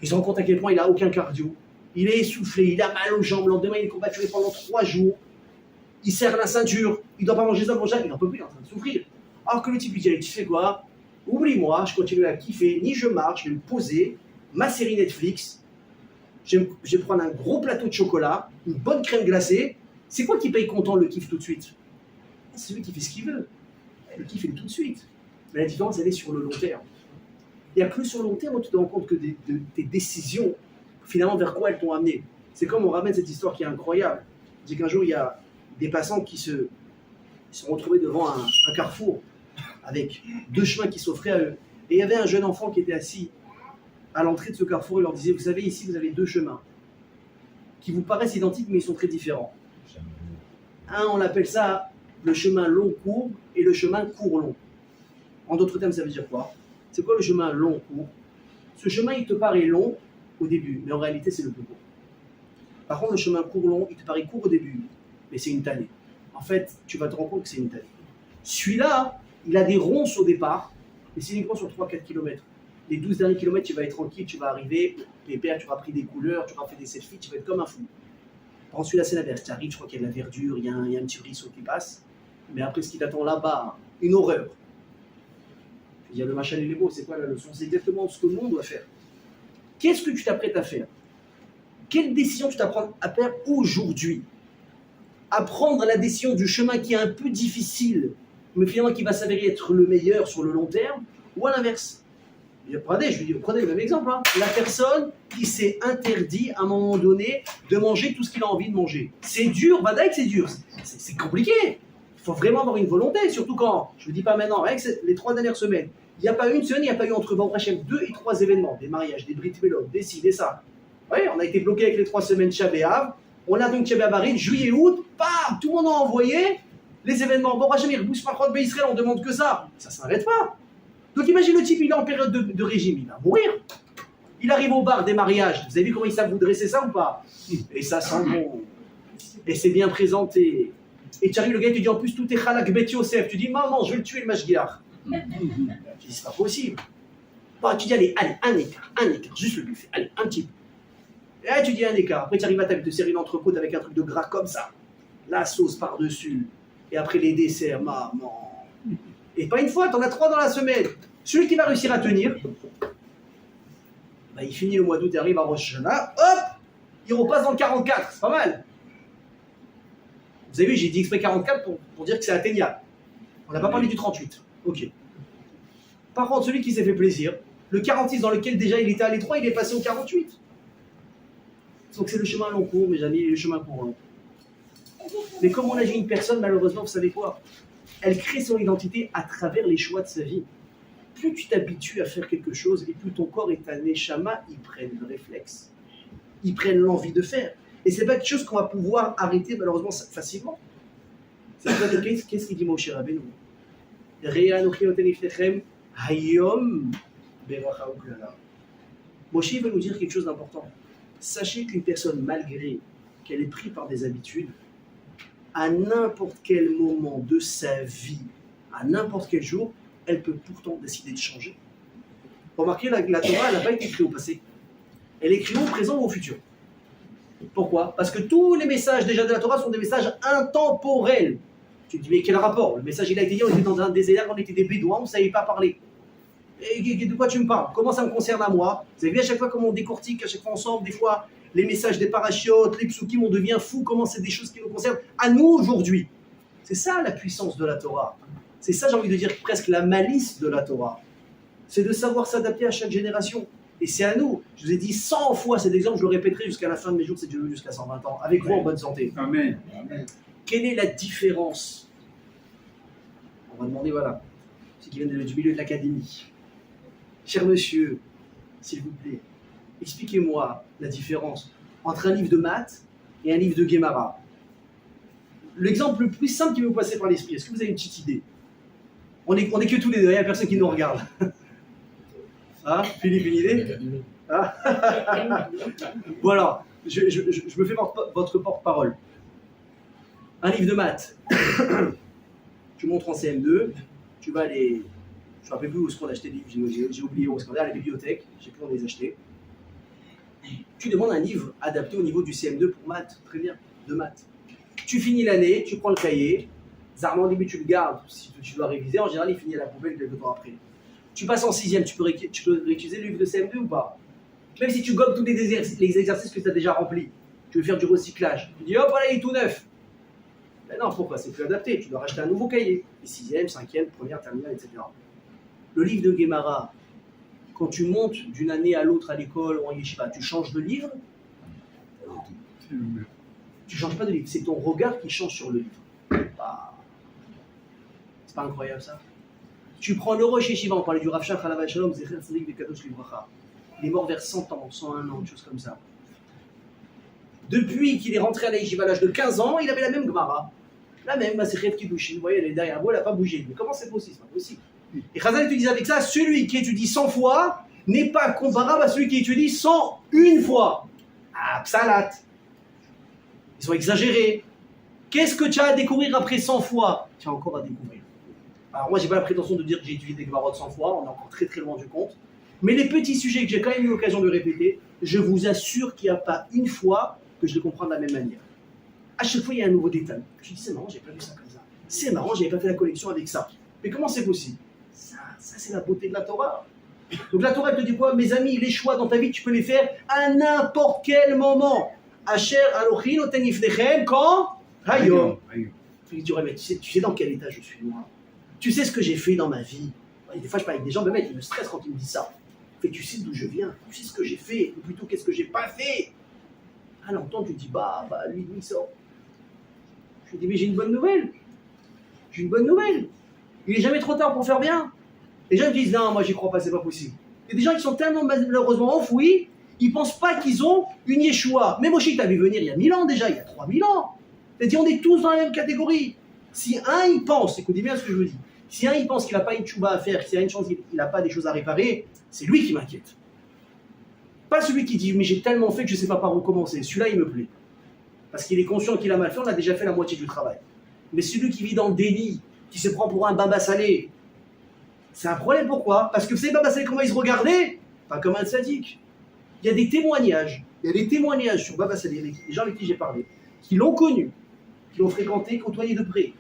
Il se rend compte à quel point il n'a aucun cardio. Il est essoufflé, il a mal aux jambes, le lendemain il est combattu pendant 3 jours. Il serre la ceinture, il ne doit pas manger ça, il n'en peut plus, il est en train de souffrir. Alors que le type lui dit, tu fais quoi? Oublie-moi, je continue à kiffer, ni je marche, je vais me poser, ma série Netflix, je vais prendre un gros plateau de chocolat, une bonne crème glacée. C'est quoi qui paye content le kiff tout de suite? C'est celui qui fait ce qu'il veut. Le kiff est tout de suite. Mais la différence, elle est sur le long terme. Il n'y a plus sur le long terme où tu te rends compte que tes décisions, finalement, vers quoi elles t'ont amené. C'est comme on ramène cette histoire qui est incroyable. Je dis qu'un jour, il y a des passants qui se sont retrouvés devant un carrefour avec 2 chemins qui s'offraient à eux. Et il y avait un jeune enfant qui était assis à l'entrée de ce carrefour et leur disait, vous savez, ici, vous avez 2 chemins qui vous paraissent identiques, mais ils sont très différents. Un, on l'appelle ça le chemin long-court et le chemin court-long. En d'autres termes, ça veut dire quoi? C'est quoi le chemin long-court? Ce chemin, il te paraît long au début, mais en réalité, c'est le plus court. Par contre, le chemin court-long, il te paraît court au début, mais c'est une tannée. En fait, tu vas te rendre compte que c'est une tannée. Celui-là, il a des ronces au départ, mais c'est uniquement sur 3-4 km. Les 12 derniers kilomètres, tu vas être tranquille, tu vas arriver, pépère, tu auras pris des couleurs, tu auras fait des selfies, tu vas être comme un fou. Par contre, celui-là, c'est l'inverse. Tu arrives, je crois qu'il y a de la verdure, il y a un petit ruisseau qui passe. Mais après, ce qui t'attend là-bas, une horreur. Il y a le machin et les mots, c'est quoi la leçon? C'est exactement ce que le monde doit faire. Qu'est-ce que tu t'apprêtes à faire? Quelle décision tu t'apprêtes à faire aujourd'hui? À prendre la décision du chemin qui est un peu difficile, mais finalement qui va s'avérer être le meilleur sur le long terme, ou à l'inverse? Prenez le même exemple. Hein. La personne qui s'est interdit à un moment donné de manger tout ce qu'il a envie de manger. C'est dur, Badaïk, c'est dur. C'est compliqué. Il faut vraiment avoir une volonté, surtout quand, je ne le dis pas maintenant, avec les 3 dernières semaines, il n'y a pas une semaine, il n'y a pas eu entre Baruch Hashem 2 et 3 événements, des mariages, des brit milot, des ci, des ça. Oui, on a été bloqué avec les 3 semaines Shabbat. On a donc Shabbat Barid, juillet, août, bam, tout le monde a envoyé les événements. Baruch Hashem, il rebouche par contre Israël, on demande que ça. Ça ne s'arrête pas. Donc imagine le type, il est en période de régime, il va mourir. Il arrive au bar des mariages. Vous avez vu comment ils savent vous dresser ça ou pas? Et ça sent bon. Et c'est bien présenté. Et tu arrives, le gars, il te dit en plus tout est Chalak Bet Yosef. Tu dis maman, je vais le tuer le Mashgiach. Tu dis c'est pas possible. Bah, tu dis allez, un écart, juste le buffet. Allez, un petit peu. Et là, tu dis un écart. Après, tu arrives à table, tu te sers une entrecôte avec un truc de gras comme ça. La sauce par-dessus. Et après, les desserts, maman. Et pas une fois, t'en as 3 dans la semaine. Celui qui va réussir à tenir, bah, il finit le mois d'août et arrive à Rosh Hashanah, hop, il repasse dans le 44, c'est pas mal. Vous avez vu, j'ai dit exprès 44 pour dire que c'est atteignable. On n'a pas parlé du 38. Ok. Par contre, celui qui s'est fait plaisir, le 46 dans lequel déjà il était à l'étroit, il est passé au 48. Donc c'est le chemin long court, mes amis, le chemin court. Mais comme on agit une personne, malheureusement, vous savez quoi? Elle crée son identité à travers les choix de sa vie. Plus tu t'habitues à faire quelque chose, et plus ton corps et ta neshama, ils prennent le réflexe. Ils prennent l'envie de faire. Et c'est pas quelque chose qu'on va pouvoir arrêter, malheureusement, facilement. C'est pour ça que qu'est-ce qu'il dit Moshe Rabbeinu? Moshe veut nous dire quelque chose d'important. Sachez qu'une personne, malgré qu'elle est prise par des habitudes, à n'importe quel moment de sa vie, à n'importe quel jour, elle peut pourtant décider de changer. Remarquez, la Torah, elle n'a pas été écrite au passé. Elle est écrite au présent ou au futur. Pourquoi? Parce que tous les messages déjà de la Torah sont des messages intemporels. Tu te dis, mais quel rapport? Le message, il a été dit, on était dans un désert, on était des bédouins, on ne savait pas parler. Et de quoi tu me parles? Comment ça me concerne à moi? Vous avez vu à chaque fois comment on décortique, à chaque fois ensemble, des fois, les messages des parachiotes, les psukim, on devient fou, comment c'est des choses qui nous concernent à nous aujourd'hui. C'est ça la puissance de la Torah. C'est ça, j'ai envie de dire, presque la malice de la Torah. C'est de savoir s'adapter à chaque génération. Et c'est à nous. Je vous ai dit 100 fois cet exemple, je le répéterai jusqu'à la fin de mes jours, c'est Dieu jusqu'à 120 ans, avec vous en bonne santé. Amen. Quelle est la différence? On va demander, voilà, ceux qui viennent du milieu de l'académie. Cher monsieur, s'il vous plaît, expliquez-moi la différence entre un livre de maths et un livre de Gemara. L'exemple le plus simple qui me passait par l'esprit, est-ce que vous avez une petite idée? On est que tous les deux, il n'y a personne qui nous regarde. Ah, Philippe, une idée? Ah. Voilà, je me fais votre porte-parole. Un livre de maths. Tu montres en CM2, tu vas aller. Je ne me rappelle plus où est-ce qu'on a acheté des livres, j'ai oublié où est-ce qu'on est à la bibliothèque, j'ai plus on les acheter. Tu demandes un livre adapté au niveau du CM2 pour maths, très bien, de maths. Tu finis l'année, tu prends le cahier, Zarman au début tu le gardes, si tu dois réviser, en général il finit à la poubelle quelques temps après. Tu passes en 6e, tu peux réutiliser le livre de CM2 ou pas? Même si tu gobes tous les exercices que tu as déjà remplis, tu veux faire du recyclage, tu dis hop, voilà, il est tout neuf. Mais non, pourquoi? C'est plus adapté, tu dois racheter un nouveau cahier, 6e, 5e, première, terminale, etc. Le livre de Gemara, quand tu montes d'une année à l'autre à l'école ou en yeshiva, tu changes de livre? Tu ne changes pas de livre, c'est ton regard qui change sur le livre. Bah, c'est pas incroyable ça? Tu prends le Rosh Yeshiva, on parlait du Rav Shach Alav Shalom, Zecher Tzadik Vekadosh Livracha. Il est mort vers 100 ans, 101 ans, une chose comme ça. Depuis qu'il est rentré à la Yeshiva à l'âge de 15 ans, il avait la même Gemara, la même Masechet Kiddushin. Vous voyez, elle est derrière vous, elle n'a pas bougé. Mais comment c'est possible? C'est pas possible. Et Chazal étudie avec ça, celui qui étudie 100 fois n'est pas comparable à celui qui étudie 101 fois. Ah, psalat. Ils sont exagérés. Qu'est-ce que tu as à découvrir après 100 fois? Tu as encore à découvrir. Alors moi, j'ai pas la prétention de dire que j'ai étudié des Gemarot 100 fois, on est encore très très loin du compte. Mais les petits sujets que j'ai quand même eu l'occasion de répéter, je vous assure qu'il n'y a pas une fois que je les comprends de la même manière. À chaque fois, il y a un nouveau détail. Je dis, c'est marrant, j'ai pas vu ça comme ça. C'est marrant, j'avais pas fait la collection avec ça. Mais comment c'est possible? Ça c'est la beauté de la Torah. Donc la Torah, elle te dit quoi? Mes amis, les choix dans ta vie, tu peux les faire à n'importe quel moment. Asher Alochin Oten Ifnechem, quand? Hayom. Tu dis, ouais, mais tu sais dans quel état je suis, moi. Tu sais ce que j'ai fait dans ma vie. Des fois, je parle avec des gens, mais ils me stressent quand ils me disent ça. Mais tu sais d'où je viens, tu sais ce que j'ai fait, ou plutôt qu'est-ce que j'ai pas fait. À l'entendre, tu dis, lui, il sort. Je lui dis, mais j'ai une bonne nouvelle. J'ai une bonne nouvelle. Il est jamais trop tard pour faire bien. Les gens me disent, non, moi, j'y crois pas, c'est pas possible. Il y a des gens qui sont tellement malheureusement enfouis, ils pensent pas qu'ils ont une Yeshua. Mais Moshe, il t'a vu venir il y a 1000 ans déjà, il y a 3000 ans. C'est-à-dire, on est tous dans la même catégorie. Si un, il pense, écoutez bien ce que je vous dis, si un, il pense qu'il n'a pas une tchouba à faire, qu'il a une chance, qu'il n'a pas des choses à réparer, c'est lui qui m'inquiète. Pas celui qui dit, mais j'ai tellement fait que je ne sais pas par où commencer. Celui-là, il me plaît. Parce qu'il est conscient qu'il a mal fait, on a déjà fait la moitié du travail. Mais celui qui vit dans le déni, qui se prend pour un baba salé, c'est un problème. Pourquoi? Parce que vous savez, baba salé, comment il se regardait? Pas comme un sadique. Il y a des témoignages. Sur baba salé, les gens avec qui j'ai parlé, qui l'ont connu, qui l'ont fréquenté, côtoyé de près,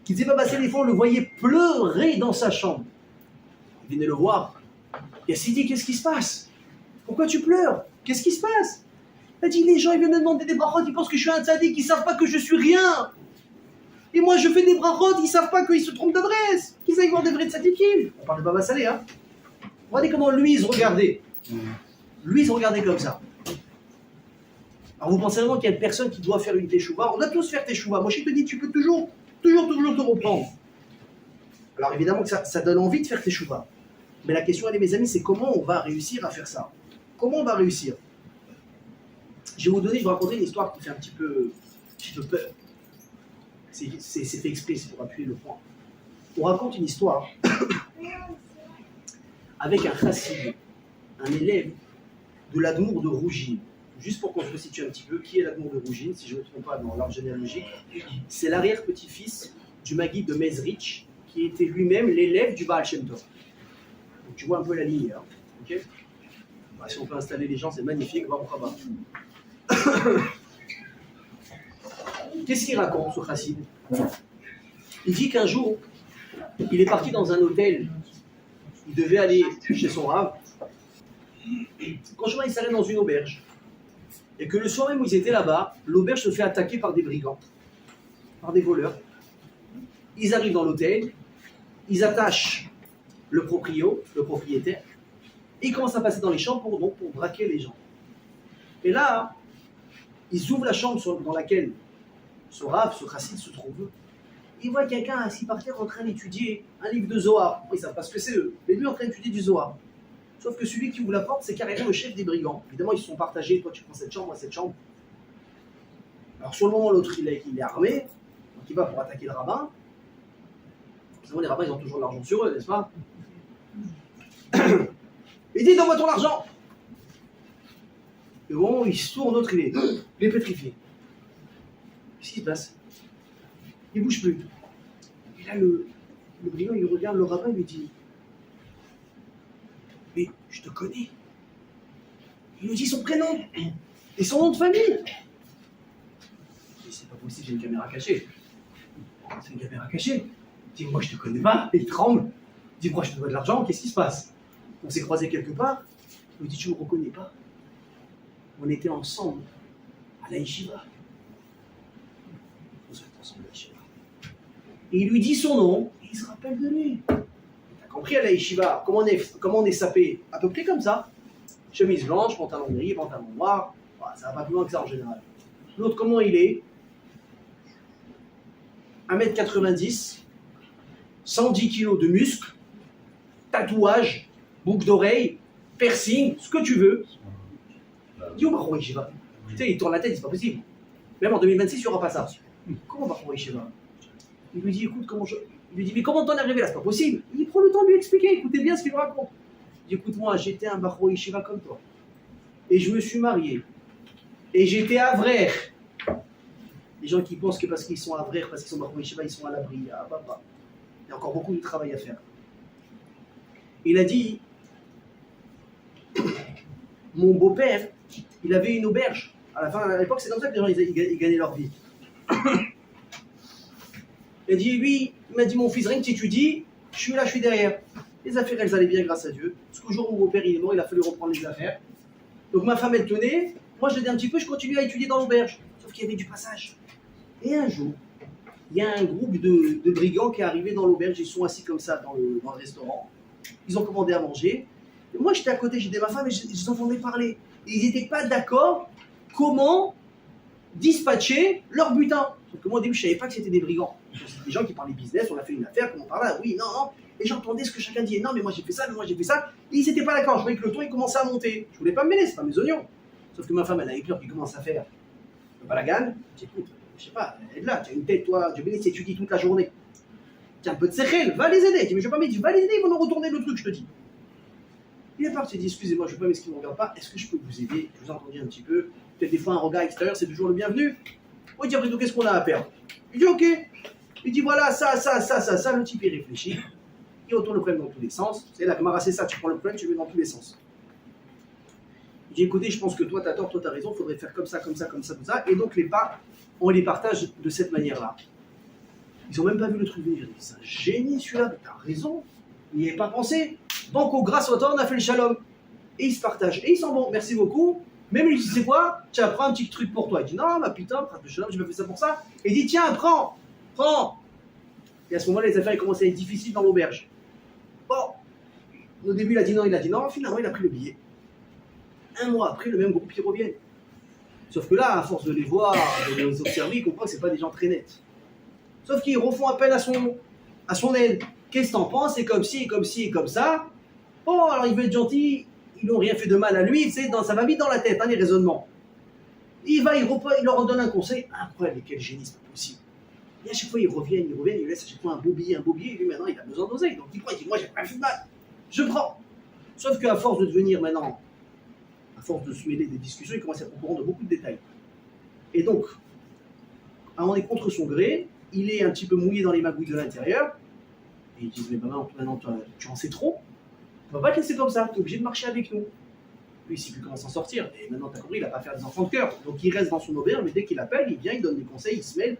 qui disaient baba salé, des fois, on le voyait pleurer dans sa chambre. Il venait le voir. Il a dit, qu'est-ce qui se passe? Pourquoi tu pleures? Qu'est-ce qui se passe? Il a dit, les gens ils viennent me demander des brachot, ils pensent que je suis un tzaddik, ils ne savent pas que je suis rien. Et moi je fais des brachot, ils ne savent pas qu'ils se trompent d'adresse, qu'ils aillent voir des vrais tzaddikim. On parle de Baba Salé, hein. Regardez comment lui il se regardait. Lui il se regardait comme ça. Alors vous pensez vraiment qu'il y a une personne qui doit faire une teshuva? On doit tous faire teshuva. Moi je te dis, tu peux toujours te reprendre. Alors évidemment que ça donne envie de faire teshuva. Mais la question, elle est, mes amis, c'est comment on va réussir à faire ça? Comment on va réussir? Je vais vous raconter une histoire qui fait un petit peu peur. C'est fait exprès, c'est pour appuyer le point. On raconte une histoire avec un chassid, un élève de l'Admour de Rougine. Juste pour qu'on se situe un petit peu, qui est l'Admour de Rougine, si je ne me trompe pas dans l'arbre généalogique? C'est l'arrière-petit-fils du Maguide de Mezrich, qui était lui-même l'élève du Baal Shem Tov. Donc tu vois un peu la ligne, hein, ok? Si on peut installer les gens, c'est magnifique, va au rabat. Qu'est-ce qu'il raconte, ce chassid? Il dit qu'un jour, il est parti dans un hôtel. Il devait aller chez son rave. Quand je vois, il s'arrête dans une auberge. Et que le soir même où ils étaient là-bas, l'auberge se fait attaquer par des brigands, par des voleurs. Ils arrivent dans l'hôtel, ils attachent le propriétaire, et ils commencent à passer dans les chambres pour braquer les gens. Et là, ils ouvrent la chambre dans laquelle ce rave, ce chassid se trouve. Ils voient quelqu'un assis par terre en train d'étudier un livre de Zohar. Ils ne savent pas ce que c'est eux, mais lui en train d'étudier du Zohar. Sauf que celui qui ouvre la porte, c'est carrément le chef des brigands. Évidemment, ils se sont partagés. Toi, tu prends cette chambre, moi, cette chambre. Alors, sur le moment, l'autre, il est armé. Donc, il va pour attaquer le rabbin. Sinon, les rabbins, ils ont toujours de l'argent sur eux, n'est-ce pas? Il dit, donne-moi ton argent. Et au moment où il se tourne, l'autre, il est pétrifié. Qu'est-ce qui se passe? Il ne bouge plus. Et là, le brigand, il regarde le rabbin et lui dit, mais je te connais. Il lui dit son prénom et son nom de famille. Il dit, c'est pas possible, j'ai une caméra cachée. C'est une caméra cachée. Il dit, moi je te connais pas. Et il tremble. Il dit, moi je te dois de l'argent, qu'est-ce qui se passe? On s'est croisés quelque part. Il lui dit, tu me reconnais pas? On était ensemble à la yeshiva. On était ensemble à la yeshiva. Et il lui dit son nom, et il se rappelle de lui. Compris à la yeshiva, comment on est sapé? À peu près comme ça. Chemise blanche, pantalon gris, pantalon noir. Voilà, ça va pas plus loin que ça en général. L'autre, comment il est? 1m90, 110 kg de muscles, tatouage, boucle d'oreille, piercing, ce que tu veux. Dis au Bahroui Yeshiva. Putain, il tourne la tête, c'est pas possible. Même en 2026, il n'y aura pas ça. Comment Bahroui Yeshiva? Il lui dit, écoute, il lui dit, mais comment t'en es arrivé là? C'est pas possible. Il prend le temps de lui expliquer, écoutez bien ce qu'il lui raconte. Il dit, écoute, moi, j'étais un Bahroui Yeshiva comme toi. Et je me suis marié. Et j'étais avraire. Les gens qui pensent que parce qu'ils sont avraires, parce qu'ils sont Bahroui Yeshiva, ils sont à l'abri. Ah, bah. Il y a encore beaucoup de travail à faire. Il a dit, mon beau-père, il avait une auberge. À l'époque, c'est comme ça que les gens ils gagnaient leur vie. Il a dit, lui, il m'a dit, mon fils, rien que tu étudies, je suis là, je suis derrière. Les affaires, elles allaient bien grâce à Dieu. Parce qu'au jour où mon père il est mort, il a fallu reprendre les affaires. Donc ma femme, elle tenait. Moi, je l'aidais un petit peu, je continuais à étudier dans l'auberge. Sauf qu'il y avait du passage. Et un jour, il y a un groupe de brigands qui est arrivé dans l'auberge. Ils sont assis comme ça dans le restaurant. Ils ont commandé à manger. Et moi, j'étais à côté, j'aidais ma femme et je les entendais parler. Et ils n'étaient pas d'accord comment dispatcher leur butin. Sauf que moi, au début, je ne savais pas que c'était des brigands. C'était des gens qui parlaient business, on a fait une affaire, comment on parlait, oui, non, non. Et j'entendais ce que chacun disait, non, mais moi j'ai fait ça, mais moi j'ai fait ça. Et ils n'étaient pas d'accord. Je voyais que le ton, il commençait à monter. Je voulais pas me mêler, c'est pas mes oignons. Sauf que ma femme, elle avait peur qu'il commence à faire le balagan. Je dis, écoute, je sais pas, aide-là, tu as une tête, toi, Dieu bénisse, tu étudies toute la journée. Tiens, un peu de séchel, va les aider. Je dis, mais je vais pas m'aider, va les aider, ils vont nous retourner le truc, je te dis. Il est parti, il dit, excusez-moi, je ne veux pas, mais ce qui ne me regarde pas, est-ce que je peux vous aider? Je vous ai entendu un petit peu. Peut-être des fois un regard extérieur, c'est toujours le bienvenu. Oui, il dit, après tout, qu'est-ce qu'on a à perdre? Il dit, ok. Il dit, voilà, ça. Le type, il réfléchit. Il retourne le problème dans tous les sens. C'est la Gemara, c'est ça, tu prends le problème, tu le mets dans tous les sens. Il dit, écoutez, je pense que toi, tu as tort, toi, tu as raison, il faudrait faire comme ça. Et donc, les pas, on les partage de cette manière-là. Ils n'ont même pas vu le truc venir. C'est un génie, celui-là, tu as raison. Il n'y avait pas pensé. Donc, grâce au temps, on a fait le shalom. Et ils se partagent. Et ils sont bons. Merci beaucoup. Même lui, tu sais quoi? Tiens, prends un petit truc pour toi. Il dit, non, ma putain, le shalom, j'ai pas fait ça pour ça. Et il dit, tiens, prends. Et à ce moment-là, les affaires commencent à être difficiles dans l'auberge. Bon, au début, il a dit non. Finalement, il a pris le billet. Un mois après, le même groupe, ils reviennent. Sauf que là, à force de les voir, de les observer, il comprend que ce pas des gens très nets. Sauf qu'ils refont appel à son aide. Qu'est-ce que t'en penses? C'est comme ci, et comme ça. Bon, alors il veut être gentil, ils n'ont rien fait de mal à lui, tu sais, ça va vite dans la tête, hein, les raisonnements. Il leur donne un conseil. Incroyable, quel génie, c'est pas possible. Et à chaque fois, ils reviennent, ils lui laissent à chaque fois un beau billet, et lui maintenant, il a besoin d'oseille. Donc il prend, il dit, moi, j'ai pas fait de mal, je prends. Sauf qu'à force de devenir maintenant, à force de se mêler des discussions, il commence à être au courant de beaucoup de détails. Et donc, on est contre son gré, il est un petit peu mouillé dans les magouilles de l'intérieur, et ils disent, mais maintenant, tu en sais trop, on va pas te laisser comme ça, tu es obligé de marcher avec nous. Lui, il sait plus comment s'en sortir, et maintenant, tu as compris, il n'a pas faire des enfants de cœur. Donc il reste dans son auberge, mais dès qu'il appelle, il vient, il donne des conseils, il se mêle.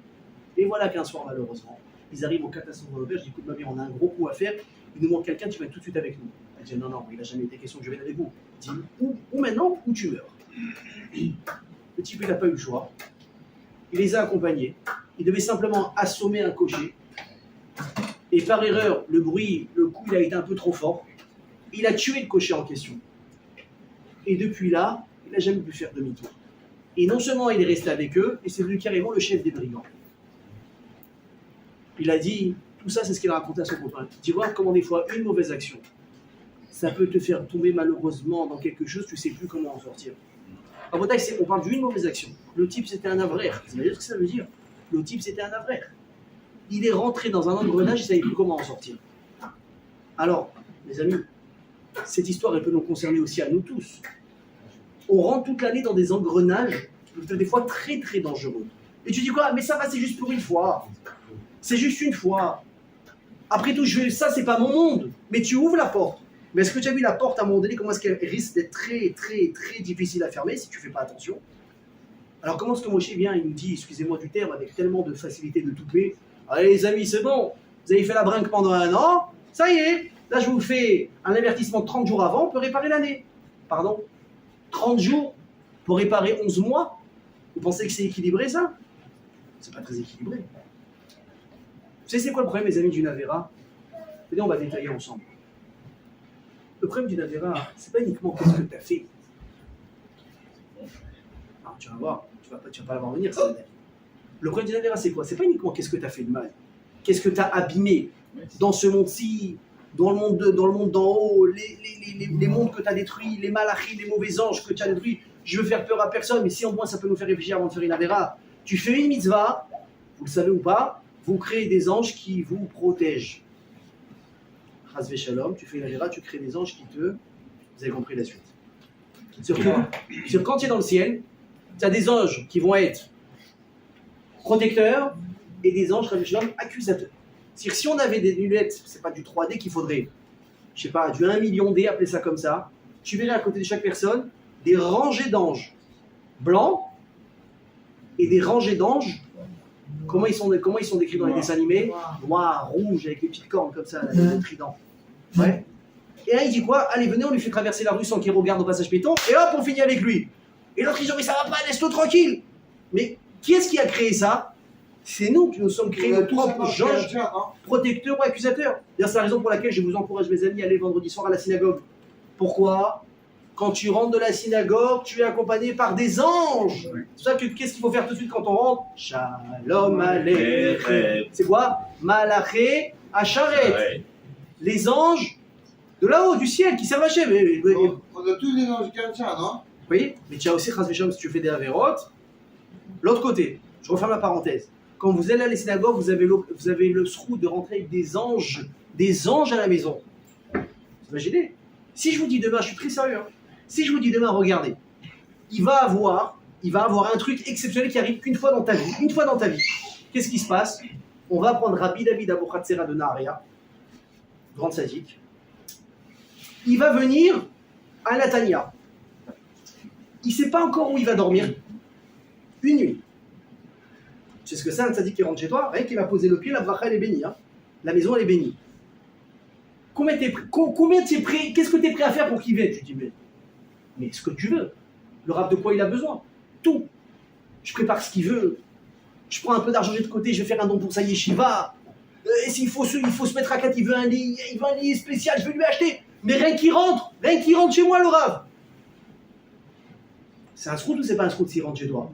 Et voilà qu'un soir, malheureusement, ils arrivent au catastrophe de l'auberge, je dis, écoute, ma mère, on a un gros coup à faire, il nous manque quelqu'un, tu vas tout de suite avec nous. Elle dit, non, il n'a jamais été question que je vienne avec vous. Il dit, ou maintenant, ou tu meurs. Le type, il n'a pas eu le choix. Il les a accompagnés. Il devait simplement assommer un cocher. Et par erreur, le coup, il a été un peu trop fort. Il a tué le cocher en question. Et depuis là, il n'a jamais pu faire demi-tour. Et non seulement il est resté avec eux, et c'est devenu carrément le chef des brigands. Il a dit, tout ça c'est ce qu'il a raconté à son copain. Tu vois comment des fois une mauvaise action, ça peut te faire tomber malheureusement dans quelque chose, tu ne sais plus comment en sortir. En Bretagne, on parle d'une mauvaise action. Le type c'était un avraire. Vous savez ce que ça veut dire? Le type c'était un avraire. Il est rentré dans un engrenage, il ne savait plus comment en sortir. Alors, mes amis, cette histoire elle peut nous concerner aussi à nous tous. On rentre toute l'année dans des engrenages qui peuvent être des fois très très dangereux. Et tu dis quoi? Mais ça va, c'est juste pour une fois. C'est juste une fois. Après tout, ça, c'est pas mon monde. Mais tu ouvres la porte. Mais est-ce que tu as vu la porte à un moment donné, comment est-ce qu'elle risque d'être très, très, très difficile à fermer si tu ne fais pas attention? Alors comment est-ce que Moshe vient, il nous dit, excusez-moi du terme, avec tellement de facilité de tout paix, allez les amis, c'est bon, vous avez fait la brinque pendant un an, ça y est, là je vous fais un avertissement de 30 jours avant, on peut réparer l'année. Pardon? 30 jours pour réparer 11 mois? Vous pensez que c'est équilibré ça? C'est pas très équilibré. Vous savez c'est quoi le problème, les amis, d'une Avera? On va détailler ensemble. Le problème d'une Avera, c'est pas uniquement qu'est-ce que tu as fait. Non, tu vas voir, tu vas pas l'avoir venir, ça. Le problème d'une Avera, c'est quoi? C'est pas uniquement qu'est-ce que tu as fait de mal. Qu'est-ce que tu as abîmé dans ce monde-ci, dans le monde d'en haut, les mondes que tu as détruits, les malachis, les mauvais anges que tu as détruits. Je veux faire peur à personne, mais si au moins ça peut nous faire réfléchir avant de faire une Avera, tu fais une mitzvah, vous le savez ou pas, vous créez des anges qui vous protègent. Chas v'shalom, tu fais une Avera, tu crées des anges qui te... Vous avez compris la suite. Sur quoi? Sur quand tu es dans le ciel, tu as des anges qui vont être protecteurs et des anges, chas v'shalom, accusateurs. C'est-à-dire si on avait des lunettes, c'est pas du 3D qu'il faudrait, je sais pas, du 1 million D, appelez ça comme ça, tu verrais à côté de chaque personne des rangées d'anges blancs et des rangées d'anges. Comment ils sont décrits dans les dessins animés? Noirs, rouges, avec les petites cornes comme ça, les tridents. Ouais. Et là, il dit quoi? Allez, venez, on lui fait traverser la rue sans qu'il regarde au passage piéton, et hop, on finit avec lui. Et l'autre, il dit, mais ça va pas, laisse-le tranquille. Mais qui est-ce qui a créé ça? C'est nous qui nous sommes créés nos propres juges, protecteurs ou accusateurs. D'ailleurs, c'est la raison pour laquelle je vous encourage, mes amis, à aller vendredi soir à la synagogue. Pourquoi? Quand tu rentres de la synagogue, tu es accompagné par des anges. C'est ça que qu'est-ce qu'il faut faire tout de suite quand on rentre? Shalom Aleichem. C'est quoi? Malaché Acharet. Les anges de là-haut, du ciel, qui servent Hachem. On a tous les anges comme ça, non? Oui, mais tu as aussi, Chas v'Shalom, si tu fais des avérotes. L'autre côté, je referme la parenthèse. Quand vous allez à la synagogue, vous avez le sroud de rentrer avec des anges à la maison. Vous imaginez? Si je vous dis demain, je suis très sérieux, hein. Si je vous dis demain, regardez, il va avoir un truc exceptionnel qui arrive qu'une fois dans ta vie. Une fois dans ta vie. Qu'est-ce qui se passe? On va prendre Rabbi David Abu Khatsera de Naharia, grande sadique. Il va venir à Natania. Il ne sait pas encore où il va dormir. Une nuit. Tu sais ce que c'est un tzaddik qui rentre chez toi? Rien qu'il va poser le pied, la bracha elle est bénie. Hein. La maison elle est bénie. Combien tu es prêt? Qu'est-ce que tu es prêt à faire pour qu'il vienne? Tu dis mais ce que tu veux. Le rab de quoi il a besoin? Tout. Je prépare ce qu'il veut. Je prends un peu d'argent de côté, je vais faire un don pour sa yeshiva. Et s'il faut se mettre à quatre, il veut un lit spécial, je vais lui acheter. Mais rien qui rentre chez moi le rab. C'est un srout ou c'est pas un srout s'il rentre chez toi?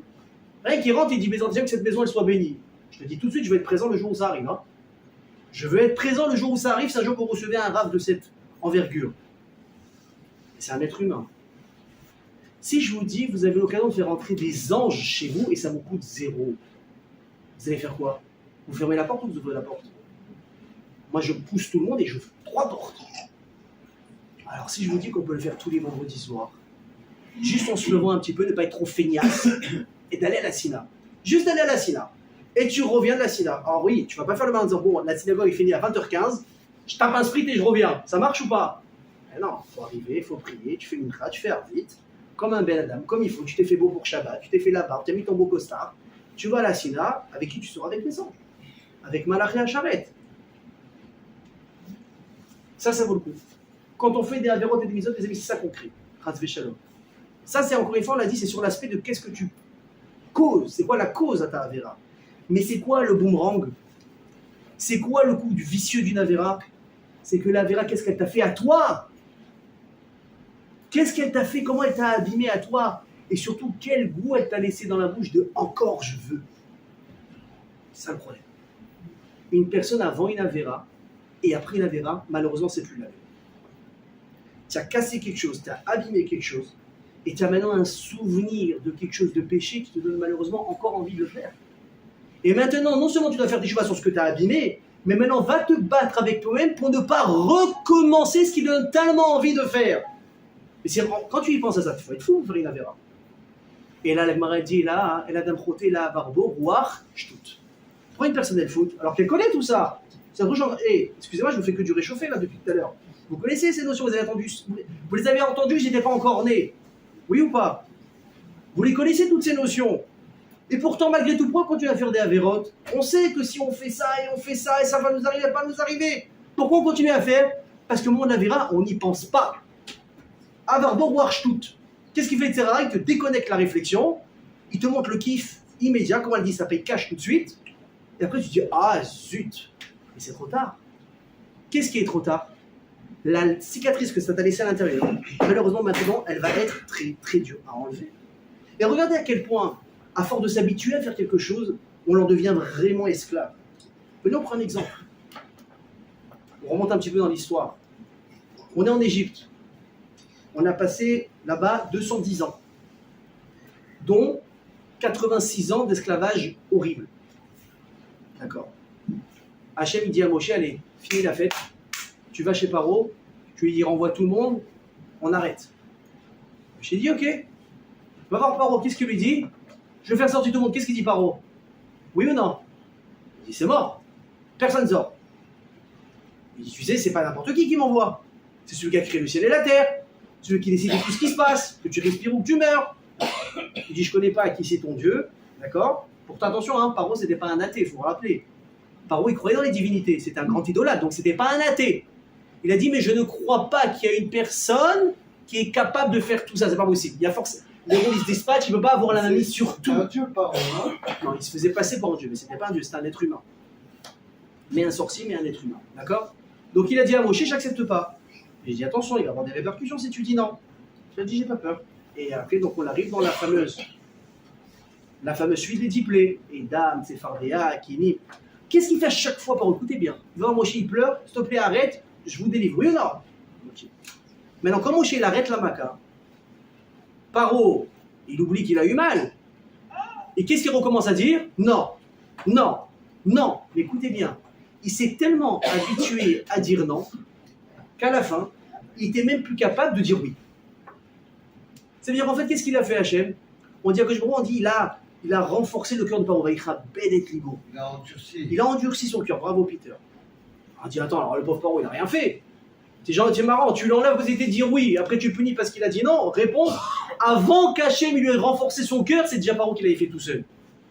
Rien qui rentre, il dit, mais en disant que cette maison elle soit bénie. Je te dis tout de suite, je vais être présent le jour où ça arrive. Hein. Je veux être présent le jour où ça arrive, c'est un jour que vous recevez un rave de cette envergure. C'est un être humain. Si je vous dis, vous avez l'occasion de faire entrer des anges chez vous et ça vous coûte 0, vous allez faire quoi? Vous fermez la porte ou vous ouvrez la porte? Moi, je pousse tout le monde et je fais 3 portes. Alors, si je vous dis qu'on peut le faire tous les vendredis soirs, juste en se levant un petit peu, ne pas être trop feignasse, et d'aller à la Sina. Juste d'aller à la Sina. Et tu reviens de la Sina. Alors oui, tu vas pas faire le mal en disant, bon, la synagogue est finie à 20h15, je tape un sprint et je reviens. Ça marche ou pas? Mais non, il faut arriver, il faut prier, tu fais une cra, tu fais vite, comme un Ben Adam, comme il faut, tu t'es fait beau pour Shabbat, tu t'es fait la barbe, tu as mis ton beau costard, tu vas à la Sina, avec qui tu seras? Avec les anges. Avec Malaché Acharet. Ça vaut le coup. Quand on fait des avérotes et des misotes, les amis, c'est ça qu'on crée. Chas v'Shalom. Ça, c'est encore une fois, on l'a dit, c'est sur l'aspect de qu'est-ce que tu causes. C'est quoi la cause à ta avéra? Mais c'est quoi le boomerang? C'est quoi le coup du vicieux d'une avéra? C'est que l'avéra, qu'est-ce qu'elle t'a fait à toi? Qu'est-ce qu'elle t'a fait? Comment elle t'a abîmé à toi? Et surtout, quel goût elle t'a laissé dans la bouche de encore je veux? C'est ça le problème. Une personne avant une avéra et après une avéra, malheureusement, c'est plus la même. Tu as cassé quelque chose, tu as abîmé quelque chose, et tu as maintenant un souvenir de quelque chose de péché qui te donne malheureusement encore envie de le faire. Et maintenant, non seulement tu dois faire des choix sur ce que tu as abîmé, mais maintenant va te battre avec toi-même pour ne pas recommencer ce qui te donne tellement envie de faire. Et quand tu y penses à ça, il faut être fou pour faire une avéra. Et là, la Gemara dit, là, elle a d'un côté, là, barbo, rouach, ch'tout. Prends une personne, elle fout, alors qu'elle connaît tout ça. C'est un peu genre, excusez-moi, je vous fais que du réchauffé là depuis tout à l'heure. Vous connaissez ces notions, vous les avez entendues, j'étais pas encore né. Oui ou pas? Vous les connaissez toutes ces notions. Et pourtant, malgré tout, pourquoi continuer à faire des avérotes? On sait que si on fait ça, et ça va nous arriver, pas nous arriver. Pourquoi on continue à faire? Parce que mon avéra, on n'y pense pas. Avarbo Warshtout. Qu'est-ce qu'il fait de Serra? Il te déconnecte la réflexion, il te montre le kiff immédiat, comme elle dit, ça paye cash tout de suite. Et après, tu te dis, ah zut, mais c'est trop tard. Qu'est-ce qui est trop tard? La cicatrice que ça t'a laissée à l'intérieur, malheureusement maintenant, elle va être très très dure à enlever. Et regardez à quel point, à force de s'habituer à faire quelque chose, on en devient vraiment esclave. Venez, on prend un exemple. On remonte un petit peu dans l'histoire. On est en Égypte. On a passé là-bas 210 ans, dont 86 ans d'esclavage horrible. D'accord. Hachem, il dit à Moshe, allez, finis la fête. Tu vas chez Paro, tu lui dis renvoie tout le monde, on arrête. J'ai dit ok. Va voir Paro, qu'est-ce qu'il lui dit? Je vais faire sortir tout le monde, qu'est-ce qu'il dit Paro? Oui ou non? Il dit c'est mort, personne sort. Il dit tu sais, c'est pas n'importe qui m'envoie. C'est celui qui a créé le ciel et la terre, celui qui décide de tout ce qui se passe, que tu respires ou que tu meurs. Il dit je connais pas qui c'est ton Dieu, d'accord? Pourtant attention, hein, Paro c'était pas un athée, il faut vous rappeler. Paro il croyait dans les divinités, c'était un grand idolâtre, donc c'était pas un athée. Il a dit, mais je ne crois pas qu'il y a une personne qui est capable de faire tout ça. C'est pas possible. Il y a forcément... Les rôles, ils se dispatchent, il ne peut pas avoir la main sur tout. Un Dieu par an, hein. Non, il se faisait passer pour un dieu, mais ce n'était pas un dieu, c'était un être humain. Mais un sorcier, mais un être humain. D'accord? Donc il a dit à Moshe, j'accepte pas. Et j'ai dit, attention, il va y avoir des répercussions si tu dis non. Il a dit, j'ai pas peur. Et après, donc on arrive dans la fameuse suite des 10 plaies. Et Dame, Séphardéa, Kini. Qu'est-ce qu'il fait à chaque fois par écoutez bien? Il va à Moshe, il pleure, s'il te plaît, arrête, je vous délivre. Oui ou non? Okay. Maintenant, quand Moshe il arrête la Maca, Paro, il oublie qu'il a eu mal. Et qu'est-ce qu'il recommence à dire? Non, non, non. Mais écoutez bien, il s'est tellement habitué à dire non qu'à la fin, il n'était même plus capable de dire oui. C'est-à-dire, en fait, qu'est-ce qu'il a fait, Hachem? On dit à Kosh Baruch, on dit il a renforcé le cœur de Paro. Il a endurci. Il a endurci son cœur. Bravo, Peter. On dit, attends, alors le pauvre Paro, il n'a rien fait. C'est marrant, tu l'enlèves, vous étiez dire oui, après tu punis parce qu'il a dit non. Réponse, avant qu'Hachem lui ait renforcé son cœur, c'est déjà Paro qui l'avait fait tout seul.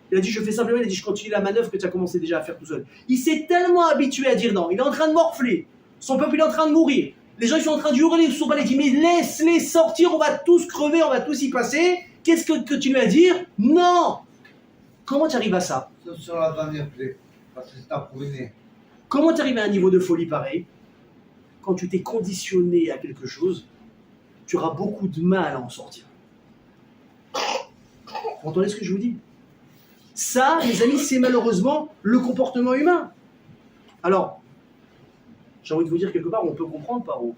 Il a dit, je fais simplement, il a dit, je continue la manœuvre que tu as commencé déjà à faire tout seul. Il s'est tellement habitué à dire non, il est en train de morfler. Son peuple, il est en train de mourir. Les gens, ils sont en train de hurler, ils sont pas les dit, mais laisse-les sortir, on va tous crever, on va tous y passer. Qu'est-ce que tu lui as dit? Non. Comment tu arrives à ça? Ce sera la dernière plaie, parce que c'est approuvé. Comment tu arrives à un niveau de folie pareil? Quand tu t'es conditionné à quelque chose, tu auras beaucoup de mal à en sortir. Vous entendez ce que je vous dis? Ça, les amis, c'est malheureusement le comportement humain. Alors, j'ai envie de vous dire quelque part, on peut comprendre Paro.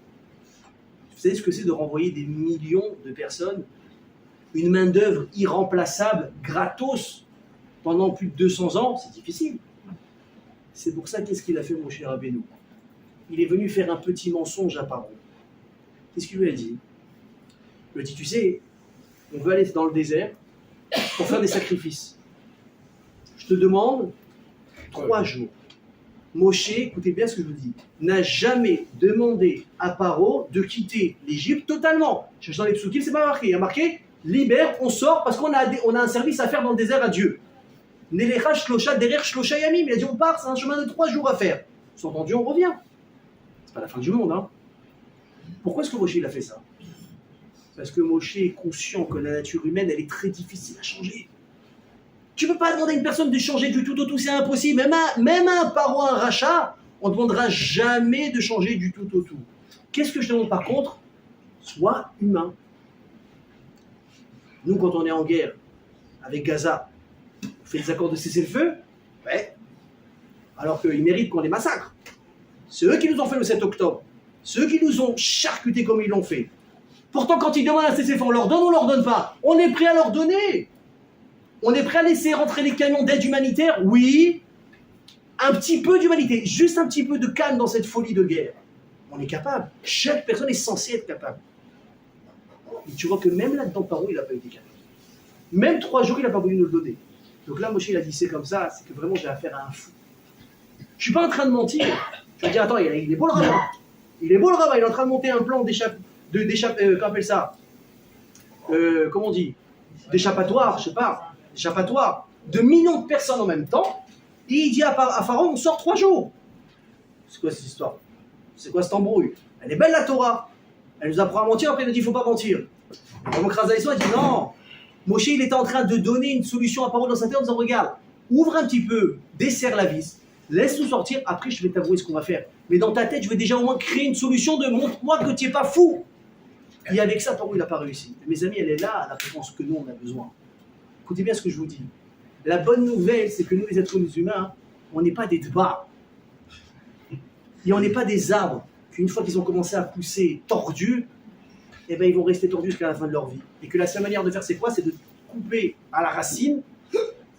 Vous savez ce que c'est de renvoyer des millions de personnes, une main-d'œuvre irremplaçable, gratos, pendant plus de 200 ans? C'est difficile. C'est pour ça, qu'est-ce qu'il a fait, mon cher Rabbeinu? Il est venu faire un petit mensonge à Paro. Qu'est-ce qu'il lui a dit? Il lui a dit, tu sais, on veut aller dans le désert pour faire des sacrifices. Je te demande 3 jours. Moshe, écoutez bien ce que je vous dis, n'a jamais demandé à Paro de quitter l'Égypte totalement. Je suis dans les psukim, c'est pas marqué. Il y a marqué, libère, on sort parce qu'on a un service à faire dans le désert à Dieu. Nelecha shlosha derrière shlosha yamim. Il a dit, on part, c'est un chemin de 3 jours à faire. Sous-entendu, on revient. C'est pas la fin du monde, hein. Pourquoi est-ce que Moshe il a fait ça? Parce que Moshe est conscient que la nature humaine, elle est très difficile à changer. Tu ne peux pas demander à une personne de changer du tout au tout, c'est impossible. Même un Paro, un rachat, on ne demandera jamais de changer du tout au tout. Qu'est-ce que je demande par contre? Sois humain. Nous, quand on est en guerre avec Gaza, on fait des accords de cessez-le-feu? Ouais. Alors qu'ils méritent qu'on les massacre. C'est eux qui nous ont fait le 7 octobre. C'est eux qui nous ont charcutés comme ils l'ont fait. Pourtant, quand ils demandent un cessez-le-feu, on leur donne ou on leur donne pas? On est prêt à leur donner. On est prêt à laisser rentrer les camions d'aide humanitaire? Oui. Un petit peu d'humanité, juste un petit peu de calme dans cette folie de guerre. On est capable. Chaque personne est censée être capable. Et tu vois que même là-dedans, Paro, il n'a pas été capable. Même 3 jours, il n'a pas voulu nous le donner. Donc là, Moshe, il a dit c'est comme ça, c'est que vraiment j'ai affaire à un fou. Je ne suis pas en train de mentir. Je vais dire, attends, il est beau le rabbin. Il est beau le rabbin, il est en train de monter un plan comment on appelle ça? Comment on dit? D'échappatoire, je sais pas. D'échappatoire de millions de personnes en même temps. Et il dit à Pharaon, on sort 3 jours. C'est quoi cette histoire? C'est quoi cette embrouille? Elle est belle la Torah. Elle nous apprend à mentir, après elle nous dit il ne faut pas mentir. Donc Razaïsson a dit non. Moshe il était en train de donner une solution à Pharaon dans sa tête en disant regarde, ouvre un petit peu, desserre la vis, laisse-nous sortir, après je vais t'avouer ce qu'on va faire. Mais dans ta tête, je vais déjà au moins créer une solution de montre-moi que tu n'es pas fou. Et avec ça, Pharaon il n'a pas réussi. Mes amis, elle est là la réponse que nous on a besoin. Écoutez bien ce que je vous dis. La bonne nouvelle, c'est que nous les êtres humains, on n'est pas des débats. Et on n'est pas des arbres qu'une fois qu'ils ont commencé à pousser tordus, eh ben, ils vont rester tordus jusqu'à la fin de leur vie. Et que la seule manière de faire, c'est quoi? C'est de couper à la racine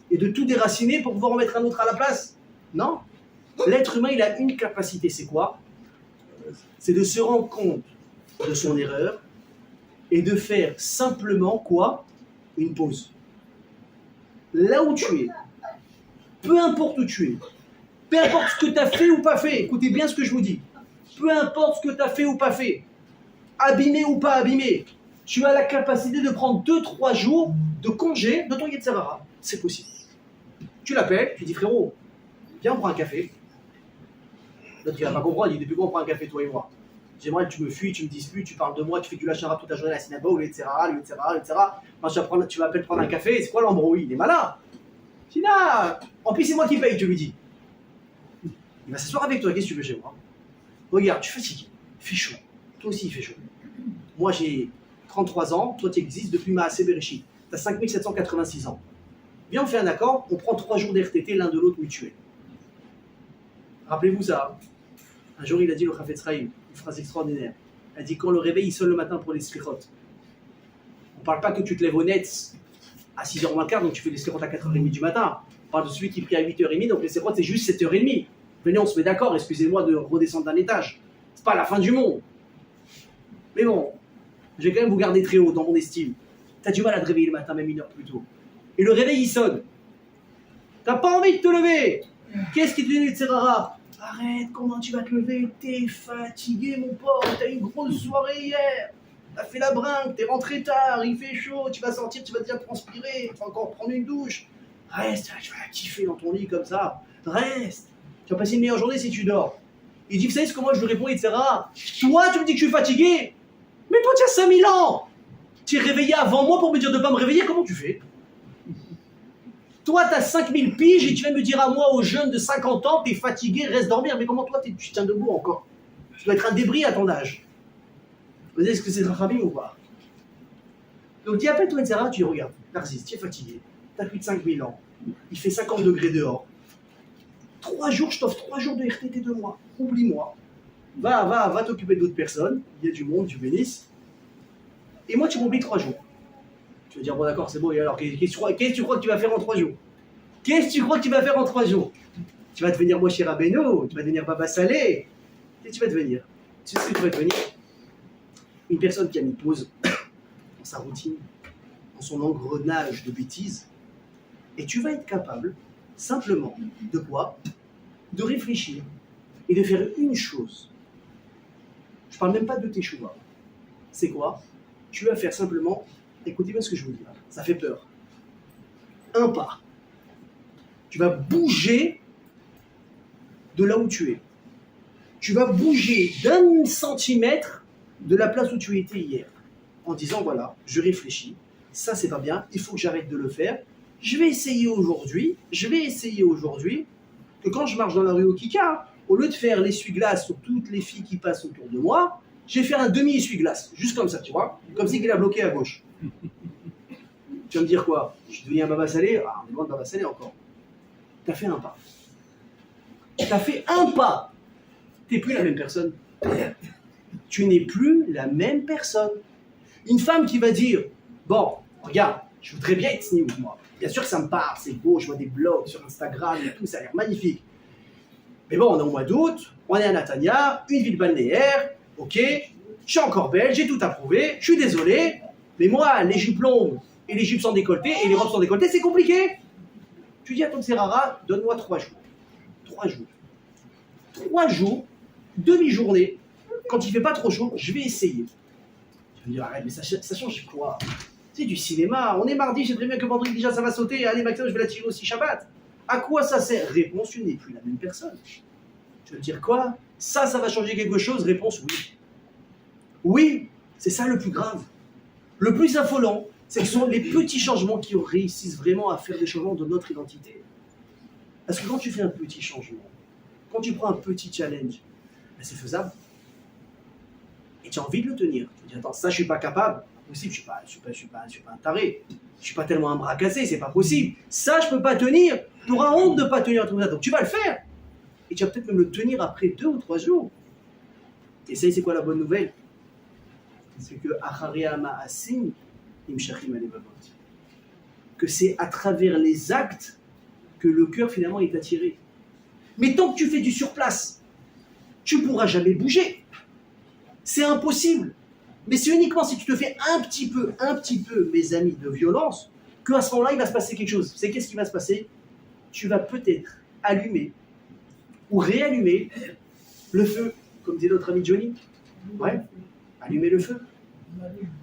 et de tout déraciner pour pouvoir en mettre un autre à la place. Non. L'être humain, il a une capacité, c'est quoi? C'est de se rendre compte de son erreur et de faire simplement quoi? Une pause. Là où tu es, peu importe où tu es, peu importe ce que tu as fait ou pas fait, écoutez bien ce que je vous dis, peu importe ce que tu as fait ou pas fait, abîmé ou pas abîmé, tu as la capacité de prendre 2-3 jours de congé de ton Yetzer Hara. C'est possible. Tu l'appelles, tu dis frérot, viens on prend un café. L'autre, il va pas comprendre, il dit depuis quand on prend un café, toi et moi? J'aimerais que tu me fuis, tu me disputes, tu parles de moi, tu fais du lachara toute la journée à la synagogue, etc. Moi, tu m'appelles prendre un café, c'est quoi l'embrouille? Il est malin. Tina, en plus, c'est moi qui paye, tu lui dis. Il va s'asseoir avec toi, qu'est-ce que tu veux chez moi? Regarde, tu es fatigué, il fait chaud. Toi aussi, il fait chaud. Moi, j'ai 33 ans, toi, tu existes depuis Maaseh Bereshit. Tu as 5786 ans. Viens, on fait un accord, on prend 3 jours d'RTT l'un de l'autre mutuel. Rappelez-vous ça. Un jour, il a dit le Chafetz Chaim, une phrase extraordinaire. Il a dit quand le réveil il sonne le matin pour les slichot. On ne parle pas que tu te lèves au net à 6h moins quart, donc tu fais les slichot à 4h30 du matin. On parle de celui qui prie à 8h30, donc les slichot c'est juste 7h30. Venez, on se met d'accord, excusez-moi de redescendre d'un étage. C'est pas la fin du monde. Mais bon, je vais quand même vous garder très haut dans mon estime. T'as du mal à te réveiller le matin, même 1 heure plus tôt. Et le réveil il sonne. T'as pas envie de te lever. Qu'est-ce qui te vient de Serrara? Arrête, comment tu vas te lever? T'es fatigué, mon pote. T'as eu une grosse soirée hier. T'as fait la brinque, t'es rentré tard, il fait chaud, tu vas sortir, tu vas déjà transpirer, tu vas encore prendre une douche. Reste, tu vas kiffer dans ton lit comme ça. Reste. Tu vas passer une meilleure journée si tu dors. Il dit, vous savez ce que moi je lui réponds, etc. Toi, tu me dis que je suis fatigué. Mais toi, tu as 5000 ans. Tu es réveillé avant moi pour me dire de ne pas me réveiller, comment tu fais? Toi, tu as 5000 piges et tu viens me dire à moi, aux jeunes de 50 ans, tu es fatigué, reste dormir. Mais comment toi, tu tiens debout encore? Tu dois être un débris à ton âge. Vous savez ce que c'est le Khabib ou pas? Donc, dis appelle-toi, etc. Tu regardes, Narcisse, tu es fatigué, tu as plus de 5000 ans, il fait 50 degrés dehors. 3 jours, je t'offre 3 jours de RTT de moi. Oublie-moi. Va t'occuper d'autres personnes. Il y a du monde, tu bénisses. Et moi, tu m'oublies 3 jours. Tu vas dire, bon, d'accord, c'est bon. Et alors, qu'est-ce que tu crois que tu vas faire en 3 jours? Qu'est-ce que tu crois que tu vas faire en 3 jours? Tu vas devenir Moshe Rabbeinu, tu vas devenir Baba Salé. Qu'est-ce que tu vas devenir? Tu sais ce que tu vas devenir? Une personne qui a mis pause dans sa routine, dans son engrenage de bêtises. Et tu vas être capable, simplement, de quoi? De réfléchir et de faire une chose. Je ne parle même pas de tes choix. C'est quoi? Tu vas faire simplement, écoutez bien ce que je vous dis là, ça fait peur. Un pas. Tu vas bouger de là où tu es. Tu vas bouger d'1 centimètre de la place où tu étais hier. En disant, voilà, je réfléchis, ça c'est pas bien, il faut que j'arrête de le faire. Je vais essayer aujourd'hui que quand je marche dans la rue au Kika, au lieu de faire l'essuie-glace sur toutes les filles qui passent autour de moi, je vais faire un demi-essuie-glace, juste comme ça, tu vois, comme si il a bloqué à gauche. Tu vas me dire quoi? Je suis devenu un Baba Salé? Ah, on est loin de Baba Salé encore. T'as fait un pas. T'as fait un pas. T'es plus la même personne. Tu n'es plus la même personne. Une femme qui va dire, bon, regarde, je voudrais bien être sniouk, moi. Bien sûr que ça me parle, c'est beau, je vois des blogs sur Instagram et tout, ça a l'air magnifique. Mais bon, on est au mois d'août, on est à Natania, une ville balnéaire, ok, je suis encore belle, j'ai tout approuvé, je suis désolé, mais moi, les jupes longues et les jupes sans décolleté et les robes sans décolleté, c'est compliqué. Tu dis à ton Serrara, donne-moi 3 jours. 3 jours. 3 jours, demi-journée, quand il fait pas trop chaud, je vais essayer. Tu vas me dire, arrête, mais ça change quoi? C'est du cinéma, on est mardi, j'ai très bien que vendredi déjà ça va sauter, allez maximum je vais la tirer aussi Shabbat. À quoi ça sert? Réponse, tu n'es plus la même personne. Tu veux dire quoi? Ça va changer quelque chose? Réponse, oui. Oui, c'est ça le plus grave. Le plus affolant, c'est que ce sont les petits changements qui réussissent vraiment à faire des changements de notre identité. Parce que quand tu fais un petit changement, quand tu prends un petit challenge, ben c'est faisable. Et tu as envie de le tenir. Tu te dis, attends, ça je suis pas capable. Possible, je suis pas un taré, je suis pas tellement un bras cassé, c'est pas possible. Ça, je peux pas tenir. Tu auras honte de pas tenir tout ça, donc tu vas le faire. Et tu vas peut-être même le tenir après 2 ou 3 jours. Et ça, c'est quoi la bonne nouvelle? C'est que que c'est à travers les actes que le cœur finalement est attiré. Mais tant que tu fais du surplace, tu pourras jamais bouger. C'est impossible. Mais c'est uniquement si tu te fais un petit peu, mes amis, de violence, qu'à ce moment-là, il va se passer quelque chose. C'est qu'est-ce qui va se passer? Tu vas peut-être allumer ou réallumer le feu, comme dit notre ami Johnny. Ouais, allumer le feu.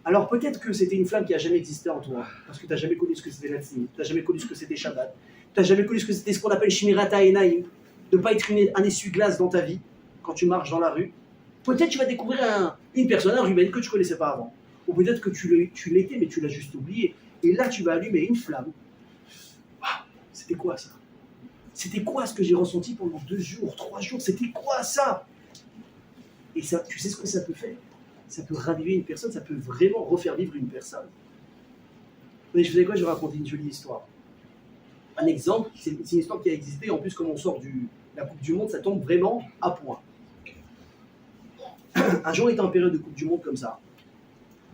Alors peut-être que c'était une flamme qui n'a jamais existé en toi, parce que tu n'as jamais connu ce que c'était la tzniut, tu n'as jamais connu ce que c'était Shabbat, tu n'as jamais connu ce que c'était ce qu'on appelle Shmirat HaEnaim, de ne pas être un essuie-glace dans ta vie. quand tu marches dans la rue, peut-être tu vas découvrir une personne, un Ruben que tu ne connaissais pas avant. Ou peut-être que tu l'étais, mais tu l'as juste oublié. Et là, tu vas allumer une flamme. Ah, c'était quoi ça? C'était quoi ce que j'ai ressenti pendant 2 jours, 3 jours? C'était quoi ça? Et ça, tu sais ce que ça peut faire? Ça peut raviver une personne, ça peut vraiment refaire vivre une personne. Mais je faisais quoi? Je vais raconter une jolie histoire. Un exemple, c'est une histoire qui a existé. En plus, comme on sort de la Coupe du Monde, ça tombe vraiment à point. Un jour, on était en période de Coupe du Monde comme ça.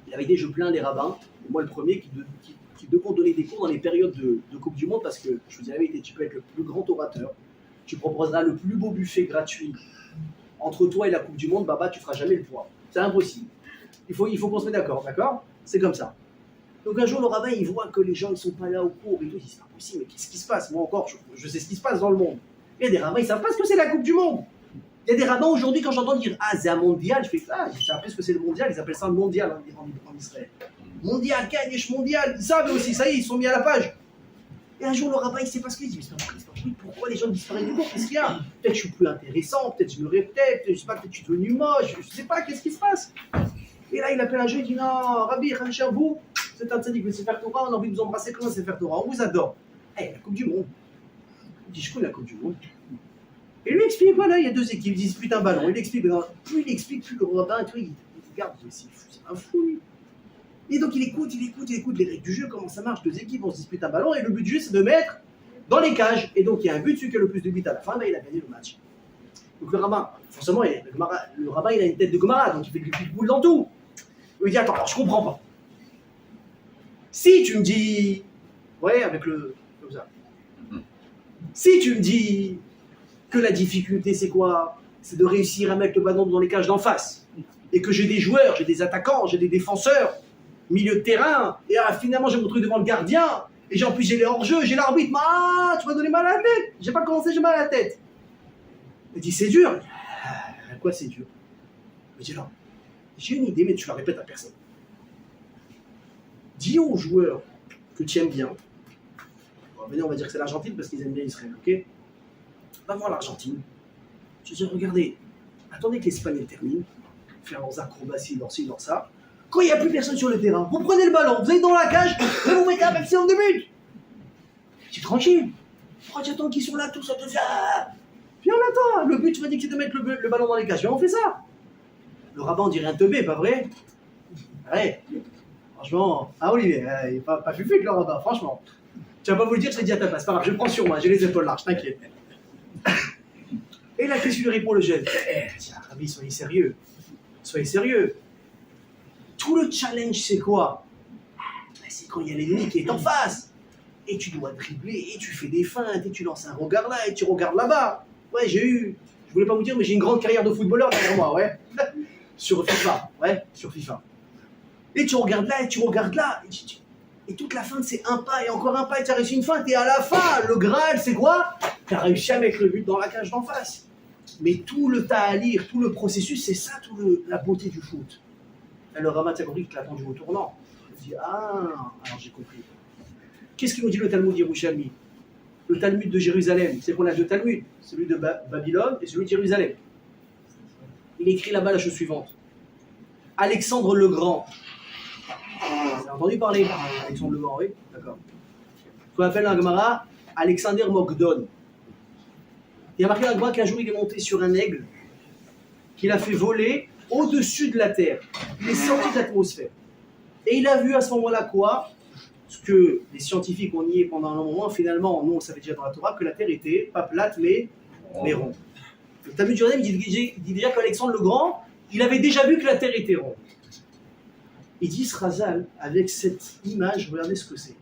Il y avait des jeux pleins des rabbins. Et moi, le premier qui devons donner des cours dans les périodes de Coupe du Monde, parce que je vous dis la vérité, tu peux être le plus grand orateur, tu proposeras le plus beau buffet gratuit. Entre toi et la Coupe du Monde, Baba, tu feras jamais le poids. C'est impossible. Il faut qu'on se mette d'accord, d'accord? C'est comme ça. Donc un jour, le rabbin, il voit que les gens ne sont pas là au cours et tout. Il dit, c'est pas possible, mais qu'est-ce qui se passe? Moi encore, je sais ce qui se passe dans le monde. Il y a des rabbins, ils ne savent pas ce que c'est la Coupe du Monde. Il y a des rabbins aujourd'hui, quand j'entends dire, ah, c'est un mondial, je fais, ah, ils savent ce que c'est le mondial, ils appellent ça le mondial en Israël. Mondial, Kadesh, mondial, ils savent aussi, ça y est, ils sont mis à la page. Et un jour, le rabbin, il ne sait pas ce qu'il dit. Pourquoi les gens disparaissent du cours? Qu'est-ce qu'il y a? Peut-être je suis plus intéressant, peut-être je me répète, je sais pas, peut-être je suis devenu moche, je ne sais pas, qu'est-ce qui se passe? Et là, il appelle un jeune, il dit, non, Rabbi, vous, c'est un tzaddik, mais c'est faire Torah, on a envie de vous embrasser, comment c'est faire Torah? On vous adore. La Coupe du Monde. Il dit, je connais la Coupe du Monde. Et lui explique, voilà, il y a 2 équipes, ils disputent un ballon. Il explique, plus il explique, plus le rabbin et tout, il regarde, c'est un fou, lui. Et donc il écoute les règles du jeu, comment ça marche, 2 équipes, on se dispute un ballon, et le but du jeu, c'est de mettre dans les cages. Et donc il y a un but, celui qui a le plus de buts à la fin, il a gagné le match. Donc le rabbin, forcément, le rabbin, il a une tête de Gomara, donc il fait du pitbull dans tout. Il dit, attends, je comprends pas. Si tu me dis, ouais, avec le, comme ça. Si tu me dis que la difficulté, c'est quoi? C'est de réussir à mettre le ballon dans les cages d'en face. Et que j'ai des joueurs, j'ai des attaquants, j'ai des défenseurs, milieu de terrain, et finalement j'ai mon truc devant le gardien, et en plus j'ai les hors-jeux, j'ai l'arbitre, tu m'as donné mal à la tête, j'ai pas commencé, j'ai mal à la tête. Il dit, c'est dur. Quoi c'est dur? Il dit, non, j'ai une idée, mais tu la répètes à personne. Dis aux joueurs que tu aimes bien, on va dire que c'est l'Argentine parce qu'ils aiment bien Israël, ok? Va voir l'Argentine. Tu dis, regardez, attendez que l'Espagne termine, faire leurs acrobaties, leur ci, leur ça. Quand il n'y a plus personne sur le terrain, vous prenez le ballon, vous allez dans la cage, et vous mettez un maximum de buts. C'est tranquille. Pourquoi tu attends qu'ils sont là, tout ça, tout ça? Puis on attend. Le but, tu m'as dit que c'est de mettre le ballon dans les cages. Viens, on fait ça. Le rabbin, on dirait un teubé, pas vrai? Ouais. Franchement, Olivier, il n'est pas fufé que le rabbin, franchement. Tu vas pas vous le dire, je l'ai dit à ta place. Pas grave, je prends sur moi, j'ai les épaules larges, t'inquiète. Et là, qu'est-ce qu'il lui répond le jeune? Tiens, Rabbi, soyez sérieux. Soyez sérieux. Tout le challenge, c'est quoi? C'est quand il y a l'ennemi qui est en face. Et tu dois dribbler, et tu fais des feintes, et tu lances un regard là, et tu regardes là-bas. Ouais, je voulais pas vous dire, mais j'ai une grande carrière de footballeur derrière moi, ouais. Sur FIFA, ouais, sur FIFA. Et tu regardes là, et tu regardes là. Et toute la feinte, c'est un pas, et encore un pas, et tu as réussi une feinte. Et à la fin, le Graal, c'est quoi? Tu as réussi à mettre le but dans la cage d'en face. Mais tout le tas à lire, tout le processus, c'est ça, la beauté du foot. Et le Ramat a compris qu'il l'a attendu au tournant. Il dit, alors j'ai compris. Qu'est-ce qu'il nous dit le Talmud Yerushalmi? Le Talmud de Jérusalem, c'est qu'on a 2 Talmuds, celui de Babylone et celui de Jérusalem. Il écrit là-bas la chose suivante. Alexandre le Grand. Vous avez entendu parler Alexandre le Grand, oui? D'accord. Ce qu'on appelle un Gemara, Alexander Mogdon. Il y a marqué dans le Gemara qu'un jour il est monté sur un aigle qu'il a fait voler au-dessus de la terre. Il est sorti de l'atmosphère. Et il a vu à ce moment-là quoi? Ce que les scientifiques ont nié pendant un long moment, finalement, nous on savait déjà dans la Torah que la terre était pas plate mais ronde. Le Talmud Jérusalem dit déjà qu'Alexandre le Grand, il avait déjà vu que la terre était ronde. Il dit Razal, avec cette image, regardez ce que c'est.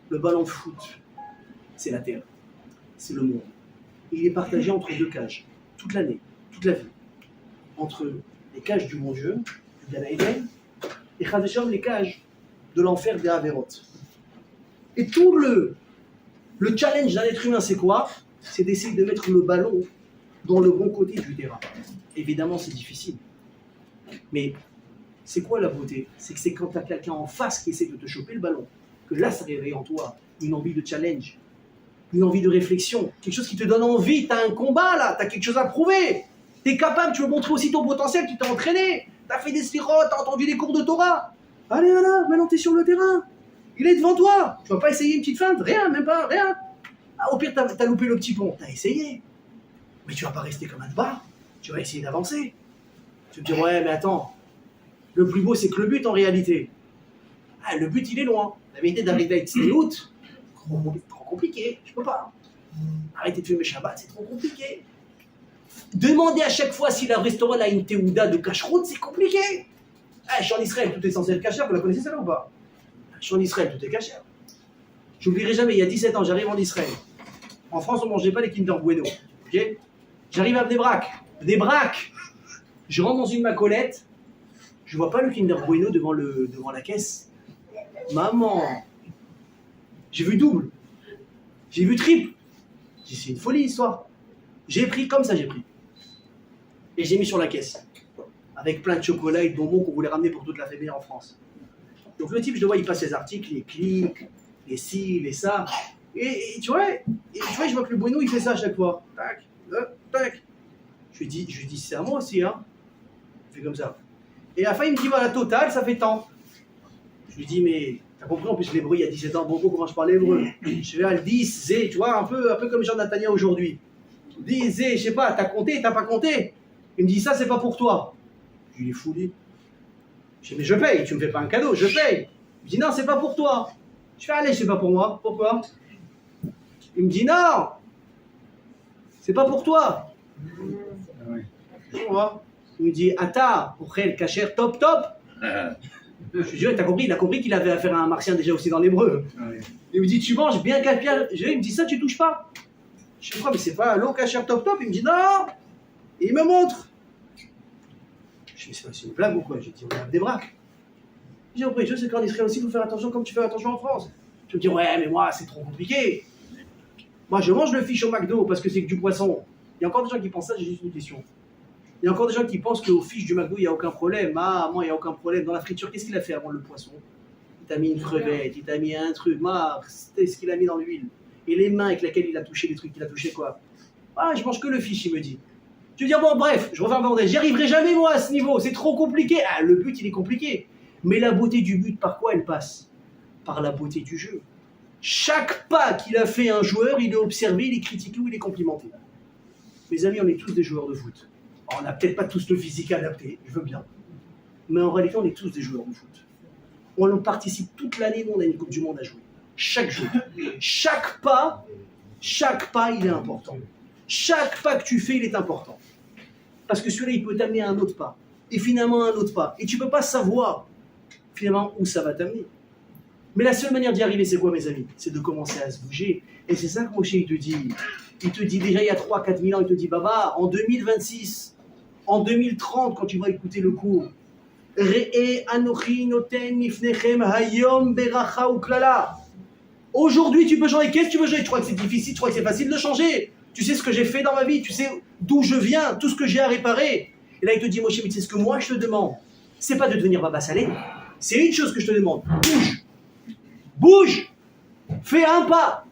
Le ballon de foot, c'est la terre, c'est le monde. Et il est partagé entre 2 cages, toute l'année, toute la vie. Entre les cages du bon Dieu, du Gan Eden, et Chadesham, les cages de l'enfer des Averot. Et tout le challenge d'un être humain, c'est quoi? C'est d'essayer de mettre le ballon dans le bon côté du terrain. Évidemment, c'est difficile. Mais c'est quoi la beauté? C'est que c'est quand tu as quelqu'un en face qui essaie de te choper le ballon, que là, ça réveille en toi une envie de challenge, une envie de réflexion, quelque chose qui te donne envie, tu as un combat là, tu as quelque chose à prouver. Tu es capable, tu veux montrer aussi ton potentiel, tu t'es entraîné. Tu as fait des slirotes, tu as entendu des cours de Torah. Allez, voilà, maintenant tu es sur le terrain. Il est devant toi. Tu vas pas essayer une petite feinte, rien, même pas, rien. Ah, au pire, tu as loupé le petit pont. Tu as essayé. Mais tu vas pas rester comme un bar. Tu vas essayer d'avancer. Tu te dis, ouais, mais attends. Le plus beau, c'est que le but en réalité. Ah, le but, il est loin. La vérité d'arriver à Tzniut, trop compliqué. Je peux pas. Arrêtez de fumer Shabbat, c'est trop compliqué. Demander à chaque fois si le restaurant a une théouda de cacheroute, c'est compliqué. Ah, je suis en Israël, tout est censé être cachère. Vous la connaissez celle-là ou pas? Je suis en Israël, tout est cachère. J'oublierai jamais, il y a 17 ans, j'arrive en Israël. En France, on ne mangeait pas les Kinder Bueno. Okay, j'arrive à Bnei-Brak. Bnei-Brak. Je rentre dans une macolette. Je ne vois pas le Kinder Bueno devant la caisse. Maman. J'ai vu double. J'ai vu triple. J'ai dit, c'est une folie, l'histoire. J'ai pris comme ça, j'ai pris. Et j'ai mis sur la caisse. Avec plein de chocolat et de bonbons qu'on voulait ramener pour toute la famille en France. Donc le type, je le vois, il passe ses articles, les clics, les ci, les ça. Et tu vois, je vois que le bueno, il fait ça à chaque fois. Tac, tac. Je lui dis, c'est à moi aussi, hein. Il fait comme ça. Et à la fin, il me dit, voilà, total, ça fait tant. Je lui dis, mais t'as compris, en plus, l'hébreu, il y a 17 ans, beaucoup, comment je parle hébreu. Je vais à le 10, zé, tu vois, un peu comme Jean Nathania aujourd'hui. 10, zé, je sais pas, t'as compté, t'as pas compté. Il me dit, ça, c'est pas pour toi. Je lui dis, fou, lui. Je dis, mais je paye, tu me fais pas un cadeau, je paye. Il me dit, non, c'est pas pour toi. Je fais, allez, c'est pas pour moi. Pourquoi? Il me dit, non, c'est pas pour toi. Il me dit, Ata, Ochel, Kacher, top. Je lui dis, ouais, t'as compris, il a compris qu'il avait affaire à un martien déjà aussi dans l'hébreu. Il me dit, tu manges bien capial. Il me dit, ça, tu touches pas. Je dis, quoi, mais c'est pas l'eau Kacher, top. Il me dit, non. Et il me montre. Je dis, c'est une blague ou quoi? J'ai dit, on a des braques. J'ai dit, après, je sais qu'en Israël aussi, il faut faire attention comme tu fais attention en France. Je me dis, ouais, mais moi, c'est trop compliqué. Moi, je mange le fish au McDo parce que c'est que du poisson. Il y a encore des gens qui pensent ça, j'ai juste une question. Il y a encore des gens qui pensent qu'au fish du McDo, il n'y a aucun problème. Ah, moi, il n'y a aucun problème. Dans la friture, qu'est-ce qu'il a fait avant le poisson? Il t'a mis une crevette, il t'a mis un truc. C'était ce qu'il a mis dans l'huile. Et les mains avec lesquelles il a touché les trucs, il a touché quoi? Ah, je mange que le fish, il me dit. Je veux dire, bon, bref, je reviens en bordel. J'y arriverai jamais, moi, à ce niveau. C'est trop compliqué. Ah, le but, il est compliqué. Mais la beauté du but, par quoi elle passe? Par la beauté du jeu. Chaque pas qu'il a fait un joueur, il est observé, il est critiqué ou il est complimenté. Mes amis, on est tous des joueurs de foot. Alors, on n'a peut-être pas tous le physique adapté, je veux bien. Mais en réalité, on est tous des joueurs de foot. On en participe toute l'année, nous, on a une Coupe du Monde à jouer. Chaque jour. Chaque pas, il est important. Chaque pas que tu fais, il est important. Parce que celui-là, il peut t'amener à un autre pas. Et finalement, à un autre pas. Et tu ne peux pas savoir, finalement, où ça va t'amener. Mais la seule manière d'y arriver, c'est quoi, mes amis? C'est de commencer à se bouger. Et c'est ça que Moshe, il te dit. Il te dit déjà, il y a 3-4 000 ans, il te dit, Baba, en 2026, en 2030, quand tu vas écouter le cours, aujourd'hui, tu peux changer. Qu'est-ce que tu veux changer? Tu crois que c'est difficile? Tu crois que c'est facile de changer? Tu sais ce que j'ai fait dans ma vie? Tu sais d'où je viens? Tout ce que j'ai à réparer? Et là, il te dit, Moshe, mais tu sais ce que moi, je te demande? C'est pas de devenir Baba Salé. C'est une chose que je te demande. Bouge. Bouge. Fais un pas.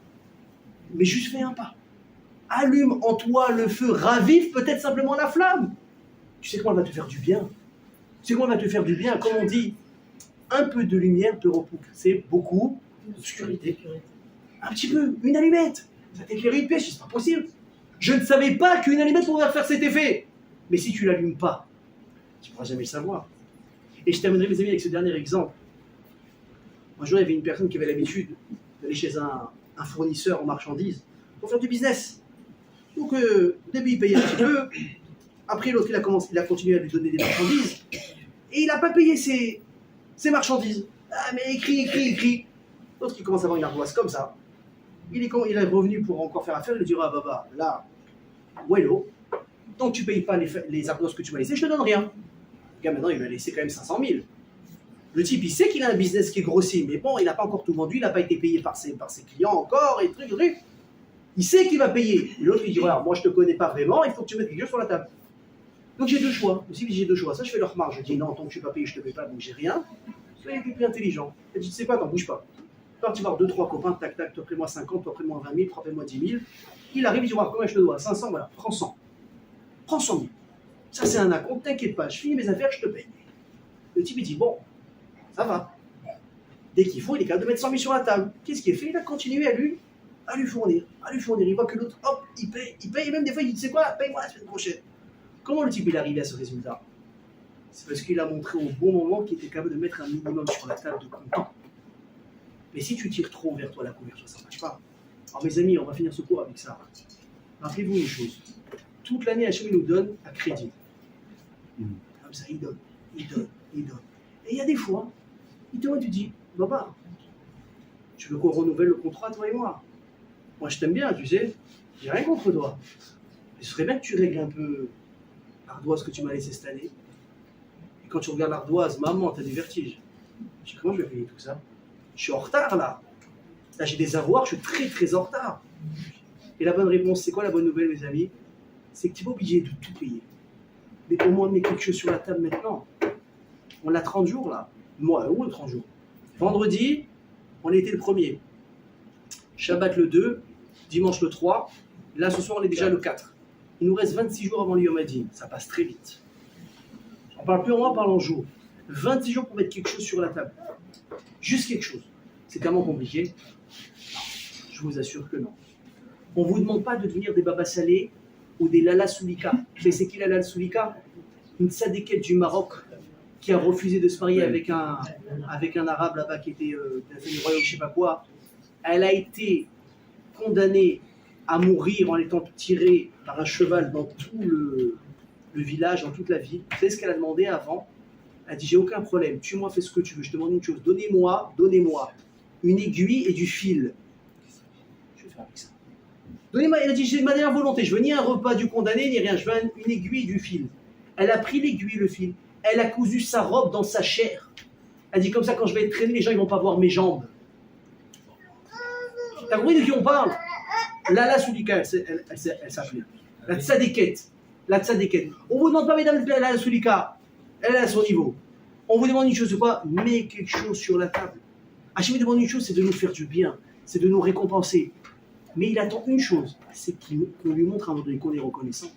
Mais juste fais un pas. Allume en toi le feu. Ravive peut-être simplement la flamme. Tu sais comment elle va te faire du bien? Tu sais comment elle va te faire du bien? Comme on dit, un peu de lumière peut repousser beaucoup d'obscurité. Un petit peu, une allumette. Ça t'éclairait une pièce, c'est pas possible. Je ne savais pas qu'une allumette pourrait faire cet effet. Mais si tu l'allumes pas, tu ne pourras jamais le savoir. Et je terminerai, mes amis, avec ce dernier exemple. Un jour, il y avait une personne qui avait l'habitude d'aller chez un fournisseur en marchandises pour faire du business. Donc, au début, il payait un petit peu. Après, l'autre, il a continué à lui donner des marchandises. Et il n'a pas payé ses marchandises. Ah, mais écrit. L'autre, il commence à avoir une ardoise comme ça. Il est revenu pour encore faire affaire. Il lui dira, ah, Baba, là, Wello, tant que tu ne payes pas les ardoises que tu m'as laissées, je ne te donne rien. Le gars, maintenant, il lui a laissé quand même 500 000. Le type, il sait qu'il a un business qui est grossi, mais bon, il n'a pas encore tout vendu, il n'a pas été payé par ses clients encore, et truc. Il sait qu'il va payer. Et l'autre, il dit, voilà, moi, je ne te connais pas vraiment, il faut que tu mettes quelque chose sur la table. Donc, j'ai deux choix. Aussi, j'ai deux choix. Ça, je fais leur marge. Je dis, non, tant que je ne suis pas payé, je ne te paye pas, donc j'ai rien. Soyez plus intelligent. Et tu ne sais pas, t'en bouge pas. Quand tu vas voir 2-3 copains, tac, toi, prends-moi 50, toi, prends-moi 20 000, toi, prends-moi 10 000. Il arrive, il dit, voilà, combien je te dois? 500, voilà, prends 100. Prends 100 000. Ça, c'est un acompte, t'inquiète pas, je finis mes affaires, je te paye. Le type, il dit, bon, ça va. Dès qu'il faut, il est capable de mettre 100 000 sur la table. Qu'est-ce qu'il a fait? Il a continué à lui fournir. Il voit que l'autre, hop, il paye, et même des fois, il dit, tu sais quoi, paye-moi la semaine prochaine. Comment le type, il est arrivé à ce résultat? C'est parce qu'il a montré au bon moment qu'il était capable de mettre un minimum sur la table de comptant. Mais si tu tires trop vers toi la couverture, ça ne marche pas. Alors mes amis, on va finir ce cours avec ça. Rappelez-vous une chose. Toute l'année, Hachem nous donne à crédit. Comme ça, il donne. Et il y a des fois, il te voit, tu dis, Baba, tu veux qu'on renouvelle le contrat, toi et moi? Moi, je t'aime bien, tu sais. J'ai rien contre toi. Mais ce serait bien que tu règles un peu l'ardoise que tu m'as laissé cette année. Et quand tu regardes l'ardoise, maman, t'as des vertiges. Je dis, comment je vais payer tout ça? Je suis en retard, là. Là, j'ai des avoirs, je suis très, très en retard. Et la bonne réponse, c'est quoi la bonne nouvelle, mes amis? C'est que tu n'es pas obligé de tout payer. Mais au moins, mets quelque chose sur la table maintenant. On a 30 jours, là. Moi, où 30 jours? Vendredi, on était le 1er. Shabbat le 2, dimanche le 3. Là, ce soir, on est déjà le 4. Il nous reste 26 jours avant le Yom Hadin. Ça passe très vite. On ne parle plus en mois, on parle en jours. 26 jours pour mettre quelque chose sur la table. Juste quelque chose. C'est tellement compliqué. Non, je vous assure que non. On ne vous demande pas de devenir des babas salés ou des Lala Soulika. Vous savez c'est qui Lala Soulika? Une tzadékette du Maroc qui a refusé de se marier avec un arabe là-bas qui était du royaume, je ne sais pas quoi. Elle a été condamnée à mourir en étant tirée par un cheval dans tout le village, dans toute la ville. Vous savez ce qu'elle a demandé avant? Elle a dit, j'ai aucun problème, tue-moi, fais ce que tu veux, je te demande une chose, donnez-moi une aiguille et du fil. Je vais faire avec ça. Donnez-moi, elle a dit, j'ai ma dernière volonté, je veux ni un repas du condamné, ni rien, je veux une aiguille et du fil. Elle a pris l'aiguille et le fil, elle a cousu sa robe dans sa chair. Elle dit, comme ça, quand je vais être traîné, les gens ne vont pas voir mes jambes. T'as compris de qui on parle? Lala Soulika, elle s'appelait. La tzadékette. On ne vous demande pas, mesdames, Lala Soulika. Elle est à son niveau. On vous demande une chose, c'est quoi? Mets quelque chose sur la table. Hachem vous demande une chose, c'est de nous faire du bien, c'est de nous récompenser. Mais il attend une chose, c'est qu'on lui montre à un moment donné qu'on est reconnaissant,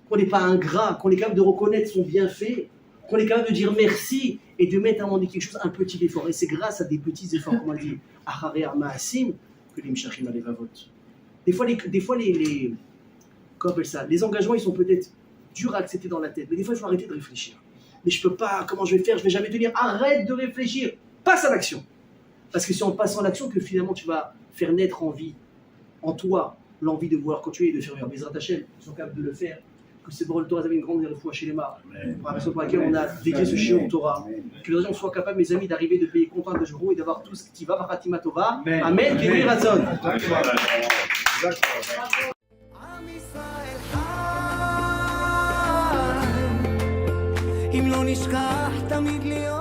qu'on n'est pas ingrat, qu'on est capable de reconnaître son bienfait, qu'on est capable de dire merci et de mettre à un moment donné quelque chose, un petit effort. Et c'est grâce à des petits efforts, comme on dit, Acharei Ma'asim, que les Mshachim Alevavot. Des fois, comment on appelle ça? Les engagements, ils sont peut-être durs à accepter dans la tête, mais des fois, il faut arrêter de réfléchir. Mais je peux pas, comment je vais faire, je vais jamais tenir. Arrête de réfléchir, passe à l'action. Parce que c'est en passant à l'action que finalement tu vas faire naître en toi, l'envie de vouloir continuer et de faire meilleur. Bezrat Hashem, ils sont capables de le faire. Que c'est drôle, Torah avait une grande foi chez les Mar, pour la raison pour laquelle on a dédié ce shiur au Torah. Que les gens soient capables, mes amis, d'arriver de payer content de jour et d'avoir tout ce qui va, Baratima Tova. Amen, Kéli Razon. אם לא נשכח תמיד להיות